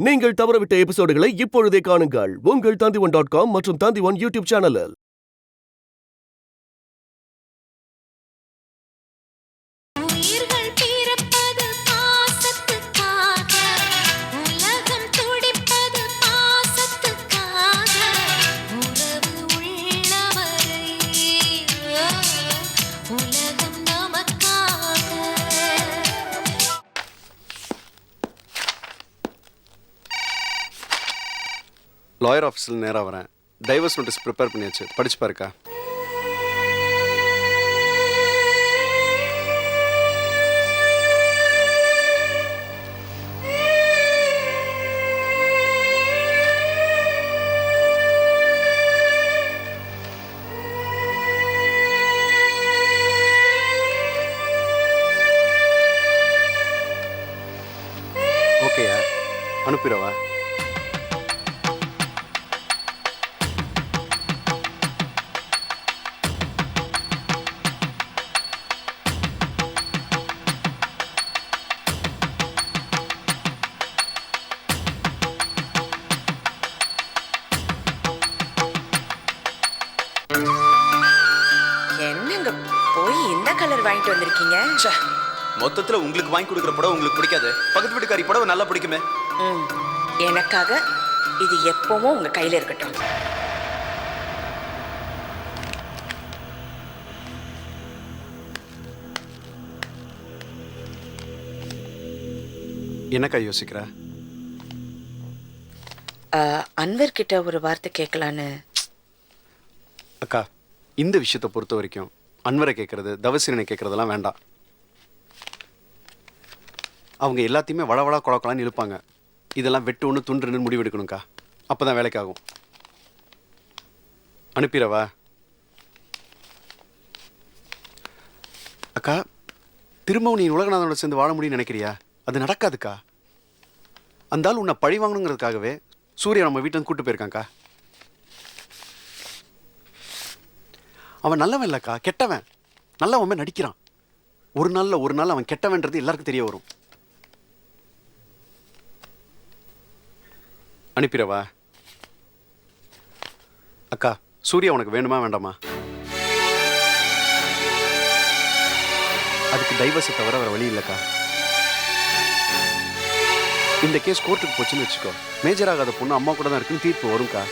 நீங்கள் தவறவிட்ட எபிசோடுகளை இப்பொழுதே காணுங்கள் உங்கள் Tandivan.com மற்றும் Tandivan யூடியூப் சேனலில். லாயர் ஆஃபீஸில் நேராக வரேன். டைவர்ஸ் நோட்டீஸ் ப்ரிப்பேர் பண்ணியாச்சு, படிச்சு பாருக்கா. ஓகேயா, அனுப்பிடவா? என்னங்க போய் இந்த கலர் வாங்கிட்டு வந்திருக்கீங்க? மொத்தத்துல உங்களுக்கு வாங்கி கொடுக்குற புடவை உங்களுக்கு பிடிக்காது, பக்கத்து வீட்டுக்காரி புடவை நல்லா பிடிக்குமே. எனக்காக இது எப்பவும் உங்க கையில இருக்கட்டும். என்னக்கா யோசிக்கிற? அன்வர் கிட்ட ஒரு வார்த்தை கேட்கலான்னு. அக்கா, இந்த விஷயத்தை பொறுத்த வரைக்கும் அன்வரை கேட்கறது, தவசீரனை கேட்கறதெல்லாம் வேண்டாம். அவங்க எல்லாத்தையுமே வளவளா குழக்கலான்னு இழுப்பாங்க. இதெல்லாம் வெட்டு ஒன்று துண்டுன்னு முடிவெடுக்கணும்க்கா, அப்போதான் வேலைக்கு ஆகும். அனுப்பிடவா? அக்கா, திரும்பவும் நீ உலகநாதனோட சேர்ந்து வாழ முடியும்னு நினைக்கிறியா? அது நடக்காதுக்கா. அந்த ஆள் உன்னை பழி வாங்கணுங்கிறதுக்காகவே சூர்யா நம்ம வீட்டில் வந்து கூட்டு போயிருக்காங்க்கா. அவன் நல்லவன் இல்லக்கா, கெட்டவன். நல்லவன் நடிக்கிறான். ஒரு நாள் அவன் கெட்டவன்றது எல்லாருக்கும் தெரிய வரும். அனுப்பிடவா? அக்கா, சூர்யா உனக்கு வேணுமா வேண்டாமா? அதுக்கு டைவர்ஸை தவிர வேற வழி இல்லக்கா. இந்த கேஸ் கோர்ட்டுக்கு போச்சுன்னு வச்சுக்கோ, மேஜர் ஆகாத பொண்ணு அம்மா கூட தான் இருக்குன்னு தீர்ப்பு வரும்க்கா.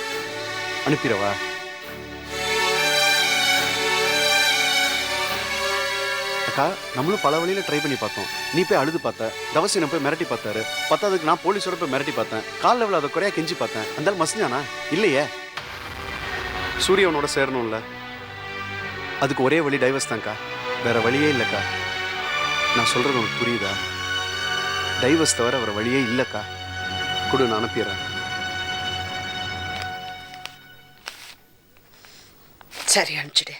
அனுப்பிடவா? அக்கா, நம்மளும் பல வழியில ட்ரை பண்ணி பார்த்தோம். நீ போய் அழுது பார்த்த, தவசீனை போய் மிரட்டி பார்த்தாரு. பத்தாவதுக்கு நான் போலீஸோட போய் மிரட்டி பார்த்தேன். கால் லெவலில் அதை குறையா கெஞ்சி பார்த்தேன். அந்த மசிஞ்சானா? இல்லையே. சூரியவனோட சேரணும்ல, அதுக்கு ஒரே வழி டைவர்ஸ் தான்க்கா, வேற வழியே இல்லைக்கா. நான் சொல்றது உனக்கு புரியுதா? டைவர்ஸ் தவிர வேற வழியே இல்லைக்கா. கொடு, நான் அனுப்பிடுறேன். சரி, அனுப்பிச்சிடு.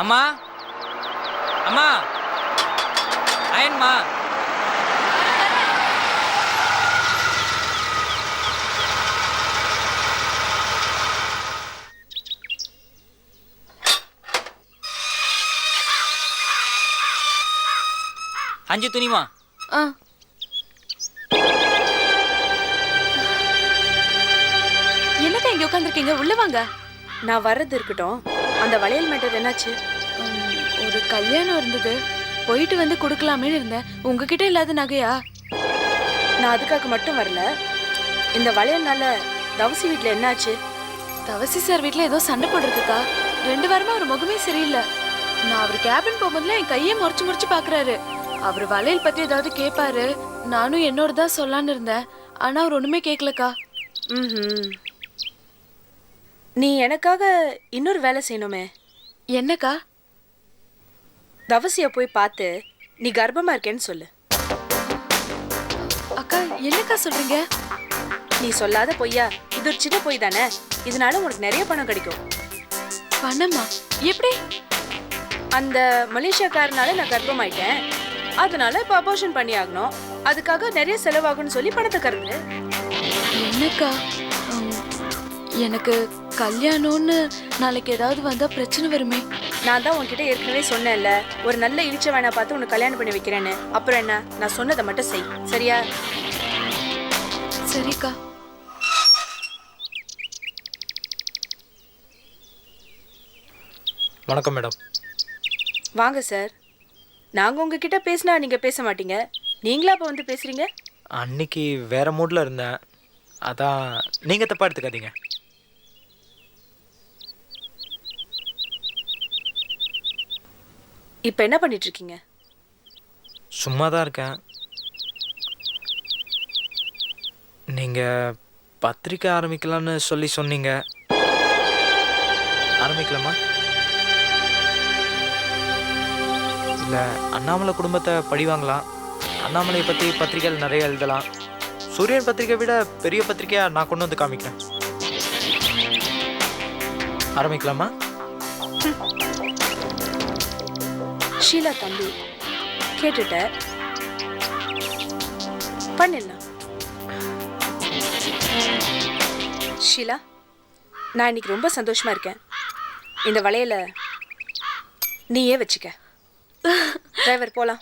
அம்மா, அம்மா, அயன்மா. அஞ்சு துணிமா. என்னக்கா இங்க உட்காந்துருக்கீங்க? உள்ள வாங்க. நான் வர்றது இருக்கட்டும், அந்த வளையல் மேட்டர் என்னாச்சு? ஒரு கல்யாணம் இருந்தது, போயிட்டு வந்து கொடுக்கலாமேன்னு இருந்தேன். உங்ககிட்ட இல்லாத நகையா? நான் அதுக்காக மட்டும் வரல. இந்த வளையல்னால தவசி வீட்டில் என்னாச்சு? தவசி சார் வீட்டில் ஏதோ சண்டை போட்டிருக்குக்கா. 2 வாரமா அவர் முகமே சரியில்லை. நான் அவர் கேபின் போகும்போதுல என் கையை முறைச்சு பார்க்குறாரு. அவர் வளையல் பற்றி ஏதாவது கேட்பாரு. நானும் என்னோட தான் சொல்லான்னு இருந்தேன், ஆனால் அவர் ஒன்றுமே கேட்கலக்கா. நீ எனக்காக இன்னொரு வேலை செய்யணுமே. என்னக்கா? தவசியை போய் பார்த்து நீ கர்ப்பமா இருக்கேன்னு சொல்லு. அக்கா, என்னக்கா சொல்றீங்க? நீ சொல்லாத பொய்யா? இது ஒரு சின்ன பொய் தானே, இதனால உனக்கு நிறைய பணம் கிடைக்கும். பணமா? எப்படி? அந்த மலேசியாக்காரனால நான் கர்ப்பமாயிட்டேன். அதனால இப்ப அபோஷன் பண்ணி ஆகணும். அதுக்காக நிறைய செலவாகும்னு சொல்லி பணத்தை கருது. என்னக்கா எனக்கு கல்யாணம்னு நாளைக்கு ஏதாவது வந்தா பிரச்சனை வருமே. நான் தான் உன்கிட்ட ஏற்கனவே சொன்னேன்ல, ஒரு நல்ல இழிச்ச வேணா பார்த்து உனக்கு கல்யாணம் பண்ணி வைக்கிறேன்னு. அப்புறம் என்ன, நான் சொன்னதை மட்டும் செய், சரியா? சரிக்கா. வணக்கம் மேடம். வாங்க சார். நாங்க உங்ககிட்ட பேசினா நீங்க பேச மாட்டீங்க, நீங்களா அப்ப வந்து பேசுறீங்க? அன்னைக்கு வேற மூடில் இருந்தேன், அதான் நீங்கள் தப்பாக எடுத்துக்காதீங்க. இப்ப என்ன பண்ணிட்டு இருக்கீங்க? சும்மா தான் இருக்கேன். நீங்கள் பத்திரிக்கை ஆரம்பிக்கலான்னு சொல்லி சொன்னீங்க, ஆரம்பிக்கலாமா? இல்லை அண்ணாமலை குடும்பத்தை பழி வாங்கலாம், அண்ணாமலையை பற்றி பத்திரிக்கைகள் நிறைய எழுதலாம். சூரியன் பத்திரிக்கை விட பெரிய பத்திரிக்கையாக நான் கொண்டு வந்து காமிக்கிறேன். ஆரம்பிக்கலாமா? ஷீலா தம்பி, கேட்டுட்ட பண்ணிடலாம். ஷீலா, நான் இன்னைக்கு ரொம்ப சந்தோஷமா இருக்கேன். இந்த வளையல நீயே வச்சுக்க. டிரைவர் போலாம்.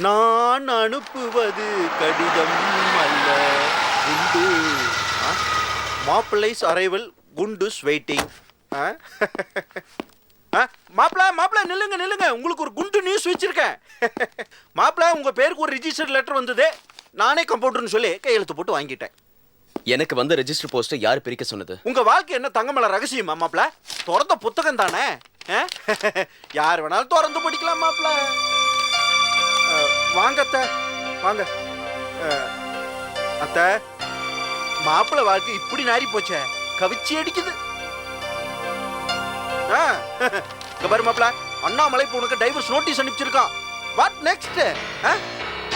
நான் அனுப்புவது கடிதம் அல்ல குண்டு. மாப்பிள்ளைஸ் அரைவல் குண்டுஸ் வெயிட்டிங். மாப்பிள்ள நில்லுங்க நில்லுங்க, உங்களுக்கு ஒரு குண்டு நியூஸ் வச்சிருக்கேன். மாப்பிள்ள, உங்க பேருக்கு ஒரு ரிஜிஸ்டர் லெட்டர் வந்தது. நானே கம்ப்யூட்டர்னு சொல்லி கையெழுத்து போட்டு வாங்கிட்டேன். எனக்கு வந்த ரெஜிஸ்டர் போஸ்ட்டை யார் பிரிக்க சொன்னது? உங்க வாழ்க்கை என்ன தங்கமல ரகசியமா மாப்பிள்ள? திறந்த புத்தகம் தானே, யார் வேணாலும் திறந்து படிக்கலாம் மாப்பிள்ள. வாங்க அத்தை, வாங்க. அத்தை, மாப்பிள்ள வாழ்க்கை இப்படி நாரி போச்சே, கவிச்சி அடிக்குது. பாரு மாப்பிள்ள, அண்ணாமலை இப்போ உனக்கு டைவர்ஸ் நோட்டீஸ் அனுப்பிச்சிருக்கான். What next?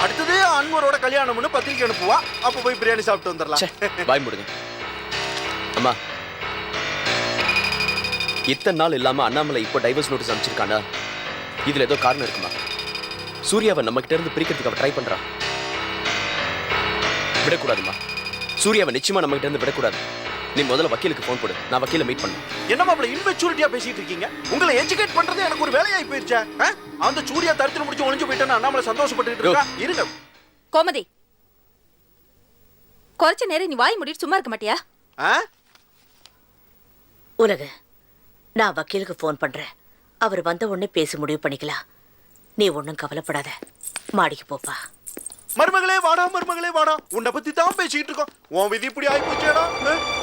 அடுத்தது அன்வரோட கல்யாணம்னு பத்திரிக்கை அனுப்புவா. அப்ப போய் பிரியாணி சாப்பிட்டு வந்துடலாம். பாய் முடுங்க. அம்மா, இத்தனை நாள் இல்லாம அண்ணாமலை இப்போ டைவர்ஸ் நோட்டீஸ் அனுப்பிச்சிருக்கானா? இதுல ஏதோ காரணம் இருக்குமா? சூர்யாவை நம்ம கிட்ட இருந்து பிரிக்கிறதுக்கு அவ ட்ரை பண்றா. விடக்கூடாதுமா, சூர்யாவை நிச்சயமா நம்ம கிட்ட இருந்து விடக்கூடாது. நீ முதல்ல வக்கீலுக்கு ஃபோன் போடு, நான் வக்கீல மீட் பண்ணேன். என்ன மாப்பிள்ள இன்மெச்சூரிட்டியா பேசிட்டு இருக்கீங்க? உங்களை எஜுகேட் பண்றது எனக்கு ஒரு வேலையாயி போயிருச்சா? அந்த சூர்யா தரித்திரம் முடிச்சு ஒளிஞ்சு போயிட்டேன்னு அண்ணாமலை சந்தோஷப்பட்டு இருக்கா. இருங்க கோமதி, குறைச்ச நேரம் நீ வாய் மூடிட்டு சும்மா இருக்க மாட்டியா? உலக, நான் வக்கீலுக்கு ஃபோன் பண்றேன். அவர் வந்த உடனே பேசி முடிவு பண்ணிக்கலாம். நீ ஒன்றும் கவலைப்படாத, மாடிக்கு போப்பா. மருமகளே வாடா, மருமகளே வாடா, உன்னை பத்தி தான் பேசிட்டு இருக்கோம். உன் விதி இப்படி ஆகி போச்சேடா.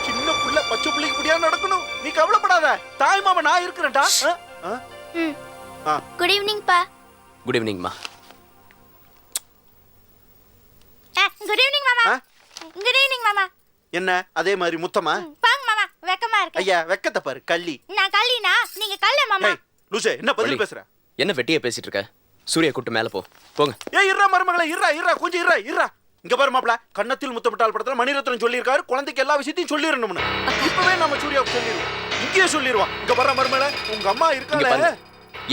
சின்ன புள்ள பச்சை பிள்ளைக்கு இப்படியா நடக்கணும். நீ கவலைப்படாத, தாய் மாமா நான் இருக்கிறேன்டா. குட் ஈவினிங் பா. குட் ஈவினிங்மா. குட் ஈவினிங் மாமா. குட் ஈவினிங் மாமா. என்ன அதே மாதிரி முத்தமா? பாங்க மாமா, வெக்கமா இருக்கு. ஐயா வெக்கத்தை பாரு, கள்ளி. நான் கள்ளினா நீங்க கள்ள மாமா. ஏய் லூசே, என்ன பதில் பேசுற? என்ன வெட்டியா பேசிட்டு இருக்க? சூர்யா கூட்டு மேல போ, போங்க. ஏய் இருடா மருமகளே, இருடா கொஞ்சம் இருடா. இங்க பாரு மாப்ள, கன்னத்தில் முத்தமிட்டால் படத்துல மணிரத்னம் சொல்லியிருக்காரு, குழந்தைக்கு எல்லா விஷயத்தையும் சொல்லிடணும்னு. இப்பவே நம்ம சூர்யாவுக்கு சொல்லிடுவோம், இங்கேயே சொல்லிடுவோம். இங்க பாரு மருமகளே, உங்க அம்மா இருக்காளே.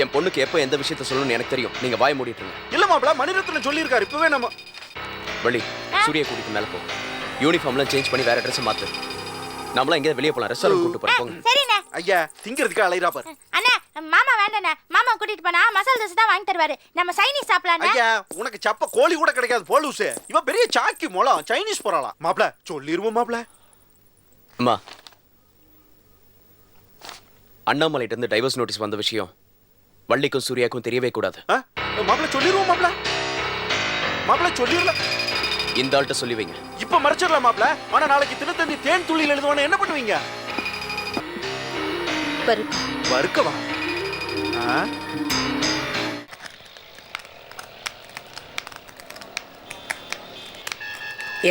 என் பொண்ணுக்கு எப்ப எந்த விஷயத்த சொல்லணும்னு எனக்கு தெரியும். நீங்க வாய் மூடிட்டு இருங்க. இல்ல மாப்ள, மணிரத்னம் சொல்லியிருக்காரு, இப்பவே நம்ம வள்ளி சூர்யா கூட்டிட்டு மேல போ. யூனிஃபார்ம்லாம் சேஞ்ச் பண்ணி வேற ட்ரெஸ் மாத்து. நாமலாம் எங்க வெளிய போலாம், ரெஸ்டாரண்ட் கூட்டி போறோம், போங்க. சரிண்ணே. ஐயா திங்கிறதுக்கு அலையறா பாரு. அண்ணா, மாமா வேண்டாண்ணே, மாமா கூட்டிட்டு போனா மசாலா தோசை தான் வாங்கி தருவாரு. நம்ம சைனீஸ் சாப்பிடலாம். ஐயா உனக்கு சப்ப கோழி கூட கிடைக்காது போலூசு. இவ பெரிய சாக்கி மோளம், சைனீஸ் போறாளாம். மாப்ள சொல்லிருவோம் மாப்ள. அம்மா, அண்ணாமலைட்ட இருந்து டைவர்ஸ் நோட்டீஸ் வந்த விஷயம் வள்ளிக்கும் சூர்யாக்கும் தெரியவே கூடாது. மாப்ள சொல்லிருவோம் மாப்ள. மாப்ள சொல்லிரலாம். இந்த ஆள்கிட்ட சொல்லி வைங்க. இப்ப மறைச்சிடலாம் மாப்ள. ஆனா நாளைக்கு தினத்தந்தி தேன் துளியில் எழுதுவானே, என்ன பண்ணுவீங்க? வறுக்கவா?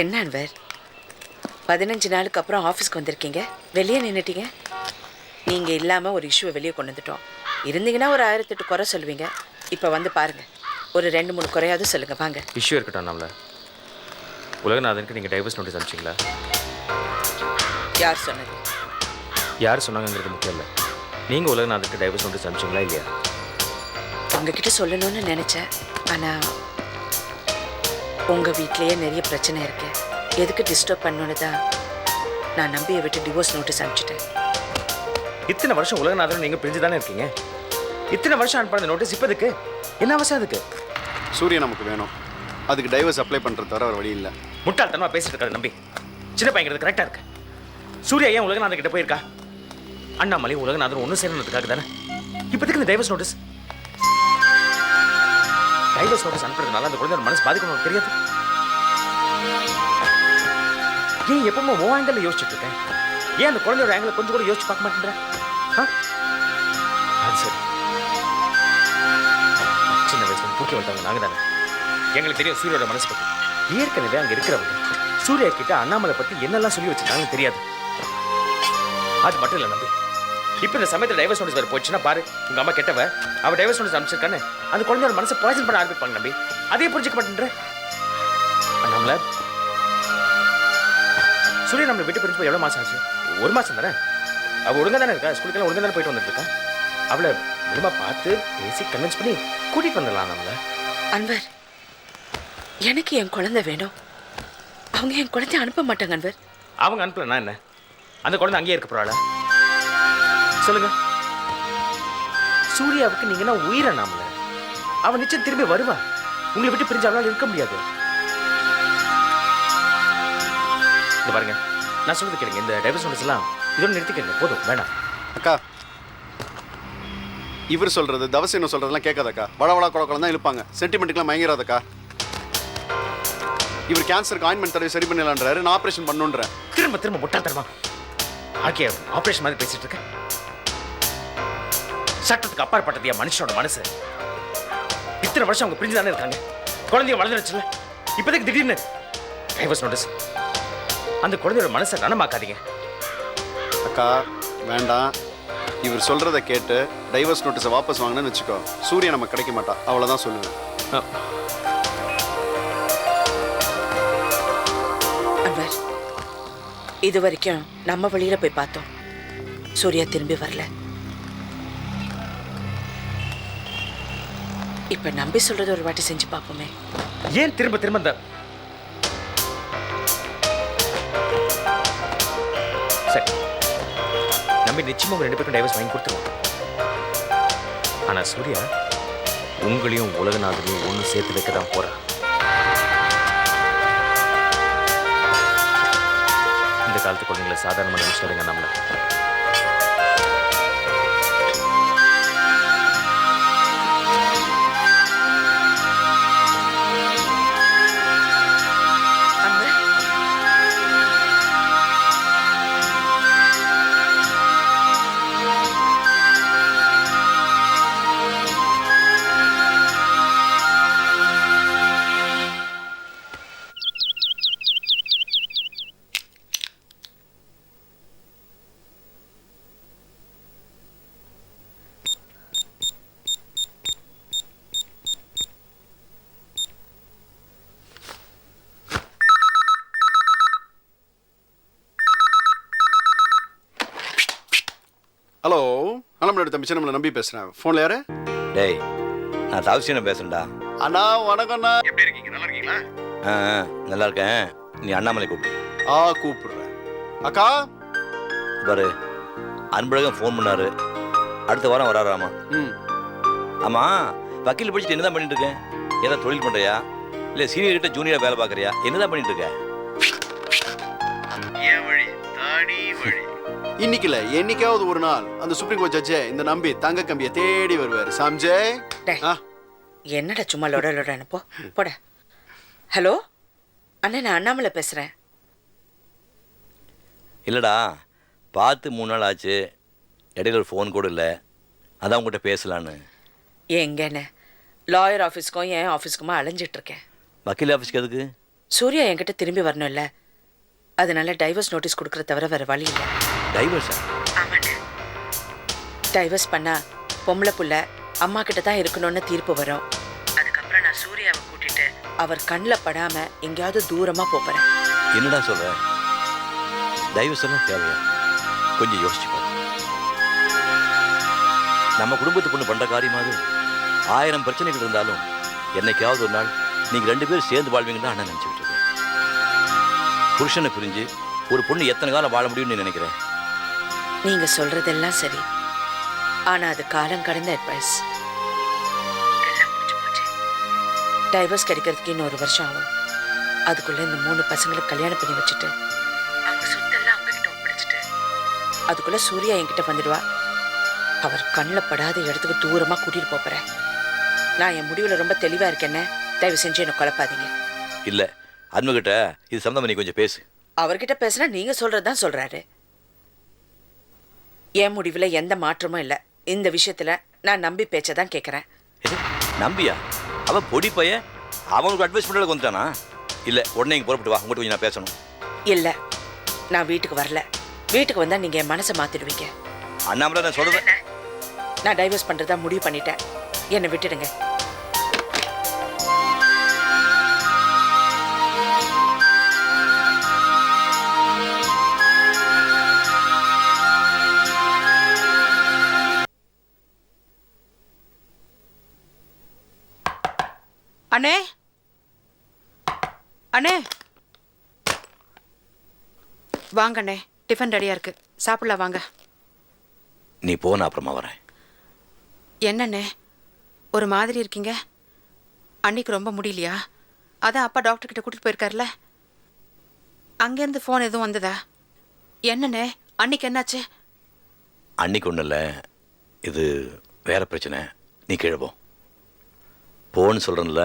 என்ன அன்வர், 15 நாளுக்கு அப்புறம் ஆஃபீஸ்க்கு வந்திருக்கீங்க, வெளியே நின்றுட்டீங்க. நீங்க இல்லாம ஒரு இஷ்யூவை வெளியே கொண்டு வந்துட்டோம். இருந்தீங்கன்னா ஒரு 1008 குறை சொல்லுவீங்க. இப்ப வந்து பாருங்க, ஒரு 2-3 குறையாவது சொல்லுங்க. வாங்க. இஷ்யூ இருக்கட்டும். நம்மள உலகநாதனுக்கு நீங்கள் டைவர்ஸ் நோட்டீஸ் அனுப்பிச்சிங்களா? யார் சொன்னது? யார் சொன்னாங்கிறது முக்கியம் இல்லை. நீங்கள் உலகநாதனுக்கு டைவர்ஸ் நோட்டீஸ் அனுப்பிச்சிங்களா இல்லையா? உங்ககிட்ட சொல்லணும்னு நினைச்சேன். ஆனா உங்க வீட்லயே நிறைய பிரச்சனை இருக்கு. எதுக்கு டிஸ்டர்ப் பண்ணணும்னு தான் நான் நம்பியை விட்டு டிவோர்ஸ் நோட்டீஸ் அனுப்பிச்சிட்டேன். இத்தனை வருஷம் உலகநாதன் நீங்க பிரிஞ்சு தானே இருக்கீங்க. இத்தனை வருஷம் அனுப்பின நோட்டீஸ் இப்போ எதுக்கு? என்ன அவசியம் அதுக்கு? சூர்யா நமக்கு வேணும். அதுக்கு டைவர்ஸ் அப்ளை பண்ணுறது தவிர ஒரு வழி இல்லை. முட்டாள்தனமா பேசிட்டு இருக்காது நம்பி. சின்ன பையங்கிறது கரெக்டாக இருக்கு. சூர்யா ஏன் உலகநாதன் கிட்ட போயிருக்கா? அண்ணாமலை உலகநாதன் ஒன்றும் சேரணுன்றதுக்காக தானே. இப்போதைக்கு இந்த டைவர்ஸ் நோட்டீஸ் அனுப்புறதுனால அந்த குழந்தையோட மனசு பாதிக்கணும் உனக்கு தெரியாது. ஏன் எப்பவுமே உன் ஆங்கிள் யோசிச்சுட்டு இருக்கேன்? ஏன் அந்த குழந்தையோட ஆங்கிள் கொஞ்சம் கூட யோசிச்சு பார்க்க மாட்டேன்ற? அது சரி, சின்ன வயசுல தூக்கி வந்தவங்க நாங்க தானே. எங்களுக்கு தெரியும் சூரியோட மனசு பத்தி. ஏற்கனவே அங்க இருக்கிறவங்க சூர்யா கிட்ட அண்ணாமலை பத்தி என்னெல்லாம் சொல்லி வச்சிருக்காங்கன்னு தெரியாது. அது மட்டும் இல்லை நம்பி, இப்போ இந்த சமயத்தில் டைவர்ஸ் நோட்டீஸ் வேறு போச்சுன்னா பாரு, உங்க அம்மா கெட்டவ அவ டைவர்ஸ் நோட்டீஸ் அனுப்பிச்சிருக்கான்னு அந்த குழந்தையோட மனசை பாய்சன் பண்ண ஆரம்பிப்பாங்க நம்பி. அதே புரிஞ்சுக்க மாட்டேன்ற. அண்ணாமலை சூர்யா நம்மளை விட்டு பிரிஞ்சு போய் எவ்வளோ மாசம் ஆச்சு? 1 மாசம் தானே. அவள் ஒழுங்கா தானே இருக்கா, ஸ்கூலுக்கெல்லாம் ஒழுங்கா தானே போயிட்டு வந்துட்டு இருக்கா. அவளை ரொம்ப பார்த்து பேசி கன்வின்ஸ் பண்ணி கூட்டிட்டு வந்துடலாம் நம்மள. அன்வர், எனக்கு என் குழந்தை வேணும். அவங்க என் குழந்தைய அனுப்ப மாட்டாங்க அன்வர். அவங்க அனுப்பலன்னா என்ன? அந்த குழந்தை அங்கேயே இருக்க போறாளா? சொல்லுங்க. சூர்யாவுக்கு நீங்கன்னா உயிரை நாமல. அவன் நிச்சயம் திரும்பி வருவா. உங்களை விட்டு பிரிஞ்சு அவளால் இருக்க முடியாது. இந்த பாருங்க, நான் சொல்றது கேளுங்க. இந்த டைவர்ஸ் நோட்டீஸ் எல்லாம் இதோட நிறுத்திக்கங்க, போதும், வேணாம். அக்கா, இவர் சொல்றது தவசேன சொல்றதெல்லாம் கேட்காதக்கா. வளவளா குழந்தை தான் இழுப்பாங்க. சென்டிமெண்ட்டுக்கெல்லாம் மயங்கிறாதக்கா. இவர் கேன்சருக்கு ஆயின்மெண்ட் தடவை சரி பண்ணலான்றாரு. நான் ஆப்ரேஷன் பண்ணுன்றேன். திரும்ப திரும்ப முட்டா தருமா ஆக்கிய ஆப்ரேஷன் மாதிரி பேசிட்டு இருக்க. சட்டத்துக்கு அப்பாற்பட்டது என் மனுஷனோட மனசு. இத்தனை வருஷம் அவங்க பிரிஞ்சு தானே இருக்காங்க. குழந்தைய வளர்ந்துருச்சுல, இப்போதைக்கு திடீர்னு டைவர்ஸ் நோட்டீஸ். அந்த குழந்தையோட மனசை ரணமாக்காதீங்க. அக்கா வேண்டாம். இவர் சொல்றதை கேட்டு டைவர்ஸ் நோட்டீஸை வாபஸ் வாங்கினேன்னு வச்சுக்கோ, சூர்யா நமக்கு கிடைக்க மாட்டா. அவ்வளோதான் சொல்லுவேன். அன்வர், இது வரைக்கும் நம்ம வழியில போய் பார்த்தோம். சூர்யா திரும்பி வரல. இப்ப நம்பி சொல்றது ஒரு வாட்டி செஞ்சு பார்ப்போமே. ஏன் திரும்ப திரும்ப இந்த சரி நம்பி நிச்சயமா உங்க 2 பேருக்கும் டைவர்ஸ் வாங்கி கொடுத்துருவோம். ஆனா சூர்யா உங்களையும் உலகநாதனையும் ஒன்று சேர்த்து வைக்க தான் போறா. இந்த காலத்து குழந்தைங்களை சாதாரணமாக நினைச்சாருங்க நம்மள. ஹலோ, அண்ணாமலை தம்பி சின்னமலை நம்பி பேசுறேன். ஃபோன்ல யாரு? டேய், நான் தவசியனை பேசுறேன்டா. அண்ணா வணக்கம்ண்ணா. எப்படி இருக்கீங்க? நல்லா இருக்கீங்களா? நல்லா இருக்கேன். நீ அண்ணாமலை கூப்பிடு. கூப்பிடுறேன். அக்கா பாரு, அன்பழகன் ஃபோன் பண்ணாரு. அடுத்த வாரம் வராராமா. ஆமா, வக்கீல் படிச்சுட்டு என்னதான் பண்ணிட்டு இருக்கேன்? ஏதாவது தொழில் பண்றியா, இல்லை சீனியர் கிட்ட ஜூனியரா வேலை பார்க்குறியா? என்னதான் பண்ணிட்டு இருக்க? இன்னைக்கு இல்ல, என்னைக்காவது ஒரு நாள் அந்த சுப்ரீம் கோர்ட் ஜட்ஜே இந்த நம்பி தங்க கம்பியை தேடி வருவாரு. சம்ஜய், என்னடா சும்மா லொட லொடன்னு போட. ஹலோ அண்ணா, நான் அண்ணாமலை பேசுறேன். இல்லடா, பார்த்து 3 நாள் ஆச்சு. இடையில ஒரு ஃபோன் கூட இல்லை. அதான் உங்கள்கிட்ட பேசலான்னு. எங்கண்ணே, லாயர் ஆஃபீஸ்க்கும் என் ஆஃபீஸ்க்குமா அலைஞ்சிட்டு இருக்கேன். வக்கீல் ஆஃபீஸ்க்கு எதுக்கு? சூர்யா என்கிட்ட திரும்பி வரணும் இல்லை, அதனால டைவர்ஸ் நோட்டீஸ் கொடுக்குற தவிர வேற வழி இல்லை. டைவர்ஸா? ஆமாண்ணே. டைவர்ஸ் பண்ணா பொம்பளை புள்ள அம்மா கிட்ட தான் இருக்கணும்னு தீர்ப்பு வரும். அதுக்கப்புறம் நான் சூர்யாவை கூட்டிட்டு அவர் கண்ணில் படாம எங்கேயாவது தூரமா போறேன். என்னடா சொல்ற? டைவர்ஸ் எல்லாம் தேவையா? கொஞ்சம் யோசிச்சு பாரு. நம்ம குடும்பத்து பொண்ணு பண்ற காரியமாவது 1000 பிரச்சனைகள் இருந்தாலும் என்னைக்காவது ஒரு நாள் நீங்கள் 2 பேரும் சேர்ந்து வாழ்வீங்கன்னு தான் அண்ணன் நினச்சிக்கிட்டு இருக்கேன். புருஷனை பிரிஞ்சு ஒரு பொண்ணு எத்தனை காலம் வாழ முடியும்னு நினைக்கிறேன். நீங்க சொல்றதெல்லாம் சரி, ஆனா அது காலம் கடந்த அட்வைஸ். டைவர்ஸ் கிடைக்கிறதுக்கு இன்னும் 1 வருஷம் ஆகும். அதுக்குள்ள இந்த 3 பசங்களுக்கு கல்யாணம் பண்ணி வச்சுட்டு அவங்க சொத்தெல்லாம் அவங்க கிட்ட ஒப்படைச்சிட்டு அதுக்குள்ள சூர்யா என்கிட்ட வந்துடுவா. அவர் கண்ணில் படாத இடத்துக்கு தூரமா கூட்டிட்டு போறேன். நான் என் முடிவுல ரொம்ப தெளிவா இருக்கேன்னு தயவு செஞ்சு என்ன குழப்பாதீங்க. இல்லை, அன்புகிட்ட இது சம்மந்தம் நீ கொஞ்சம் பேசு. அவர்கிட்ட பேசினா நீங்க சொல்றதுதான் சொல்றாரு. என் முடிவுல எந்த மாற்றமும் இல்லை. இந்த விஷயத்துல நான் நம்பி பேச்சதான் கேட்கறேன். நம்பியா? அவ பொடி பையன், அவனுக்கு அட்வைஸ் பண்ணுறதுக்கு வந்துட்டானா? இல்லை, உடனே இங்கே புறப்பட்டு வா, உங்கள்கிட்ட கொஞ்சம் நான் பேசணும். இல்ல, நான் வீட்டுக்கு வரல. வீட்டுக்கு வந்தா நீங்க என் மனசை மாத்திடுவீங்க. அண்ணாமலை, நான் சொல்றேன், நான் டைவர்ஸ் பண்றதா முடிவு பண்ணிட்டேன். என்னை விட்டுடுங்க. அண்ணே, அண்ணே வாங்க அண்ணே, டிஃபன் ரெடியா இருக்கு, சாப்பிடலாம் வாங்க. நீ போன அப்புறமா வரேன். என்னண்ணே ஒரு மாதிரி இருக்கீங்க? அன்னைக்கு ரொம்ப முடியலையா? அதான் அப்பா டாக்டர் கிட்ட கூட்டிட்டு போயிருக்காருல, அங்கேருந்து ஃபோன் எதுவும் வந்ததா? என்னண்ணே அன்னைக்கு என்னாச்சு? அன்னைக்கு ஒன்றும் இல்லை, இது வேற பிரச்சனை. நீ கீழே போ. போன்னு சொல்கிறேன்ல.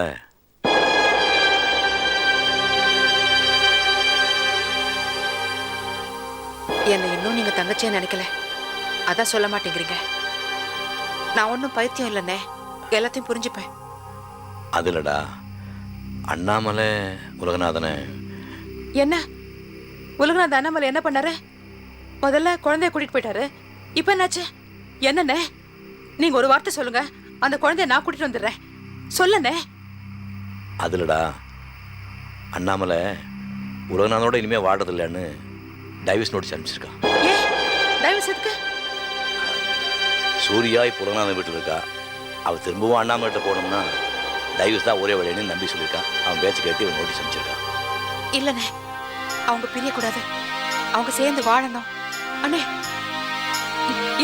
என்னை இன்னும் நீங்க தங்கச்சியே நினைக்கல, அதான் சொல்ல மாட்டேங்கிறீங்க. நான் ஒன்றும் பைத்தியம் இல்லைண்ணே, எல்லாத்தையும் புரிஞ்சுப்பேன். அதுலடா, அண்ணாமலை உலகநாதனை. என்ன உலகநாத அண்ணாமலை என்ன பண்ணாரு? முதல்ல குழந்தைய கூட்டிட்டு போயிட்டாரு, இப்போ என்னாச்சு? என்னண்ணே நீங்க ஒரு வார்த்தை சொல்லுங்க, அந்த குழந்தைய நான் கூட்டிட்டு வந்துடுறேன். சொல்லண்ணே. அதுலடா, அண்ணாமலை உலகநாதனோட இனிமே வாடுறதில்லைன்னு டைவர்ஸ் நோட்டீஸ் அனுப்பிச்சிருக்கான். ஏன் டைவர்ஸ் எதுக்கு? சூர்யா இப்போ உலகநாதன் வீட்டில் இருக்கா. அவள் திரும்பவும் அண்ணாமலைகிட்ட போனோம்னா டைவர்ஸ் தான் ஒரே வழின்னு நம்பி சொல்லியிருக்கான். அவன் பேச்சு கேட்டு இவன் நோட்டீஸ் அனுப்பிச்சிருக்கான். இல்லண்ணே, அவங்க பிரியக்கூடாது, அவங்க சேர்ந்து வாழணும். அண்ணே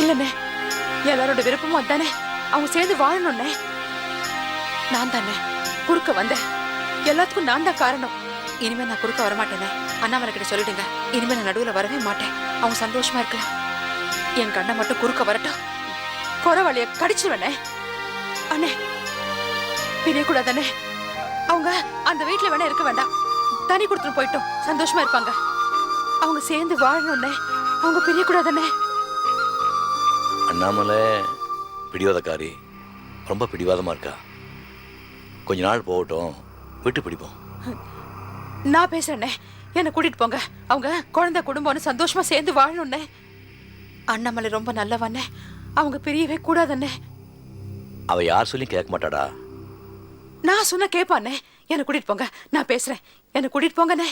இல்லண்ணே, எல்லாரோட விருப்பமும் அதானே, அவங்க சேர்ந்து வாழணும்ண்ணே. நான் தானே குறுக்க வந்தேன், எல்லாத்துக்கும் நான் தான் காரணம். இனிமே நான் குறுக்க வரமாட்டேனே. அண்ணாமலை கிட்ட சொல்லிடுங்க, இனிமே நான் நடுவில் வரவே மாட்டேன். அவங்க சந்தோஷமா இருக்கலாம். என் கண்ணை மட்டும் குறுக்க வரட்டும், குறவழிய கடிச்சிருவேனே. அண்ணே பிரியக்கூடாதானே, அவங்க அந்த வீட்டில் வேணா இருக்க வேண்டாம், தனி கொடுத்துட்டு போயிட்டோம், சந்தோஷமா இருப்பாங்க. அவங்க சேர்ந்து வாழணும்னே, அவங்க பிரியக்கூடாதானே. அண்ணாமலை பிடிவாதக்காரி, ரொம்ப பிடிவாதமாக இருக்கா. கொஞ்ச நாள் போகட்டும், விட்டு பிடிப்போம். நான் பேசுறேன்னே, என்னை கூட்டிட்டு போங்க. அவங்க குழந்தை குடும்பம்னு சந்தோஷமா சேர்ந்து வாழணும்னே. அண்ணாமலை ரொம்ப நல்லவண்ணே, அவங்க பிரியவே கூடாதண்ணே. அவ யார் சொல்லி கேட்க மாட்டாடா. நான் சொன்ன கேட்பானே. என்னை கூட்டிட்டு போங்க, நான் பேசுறேன். என்னை கூட்டிட்டு போங்கண்ணே.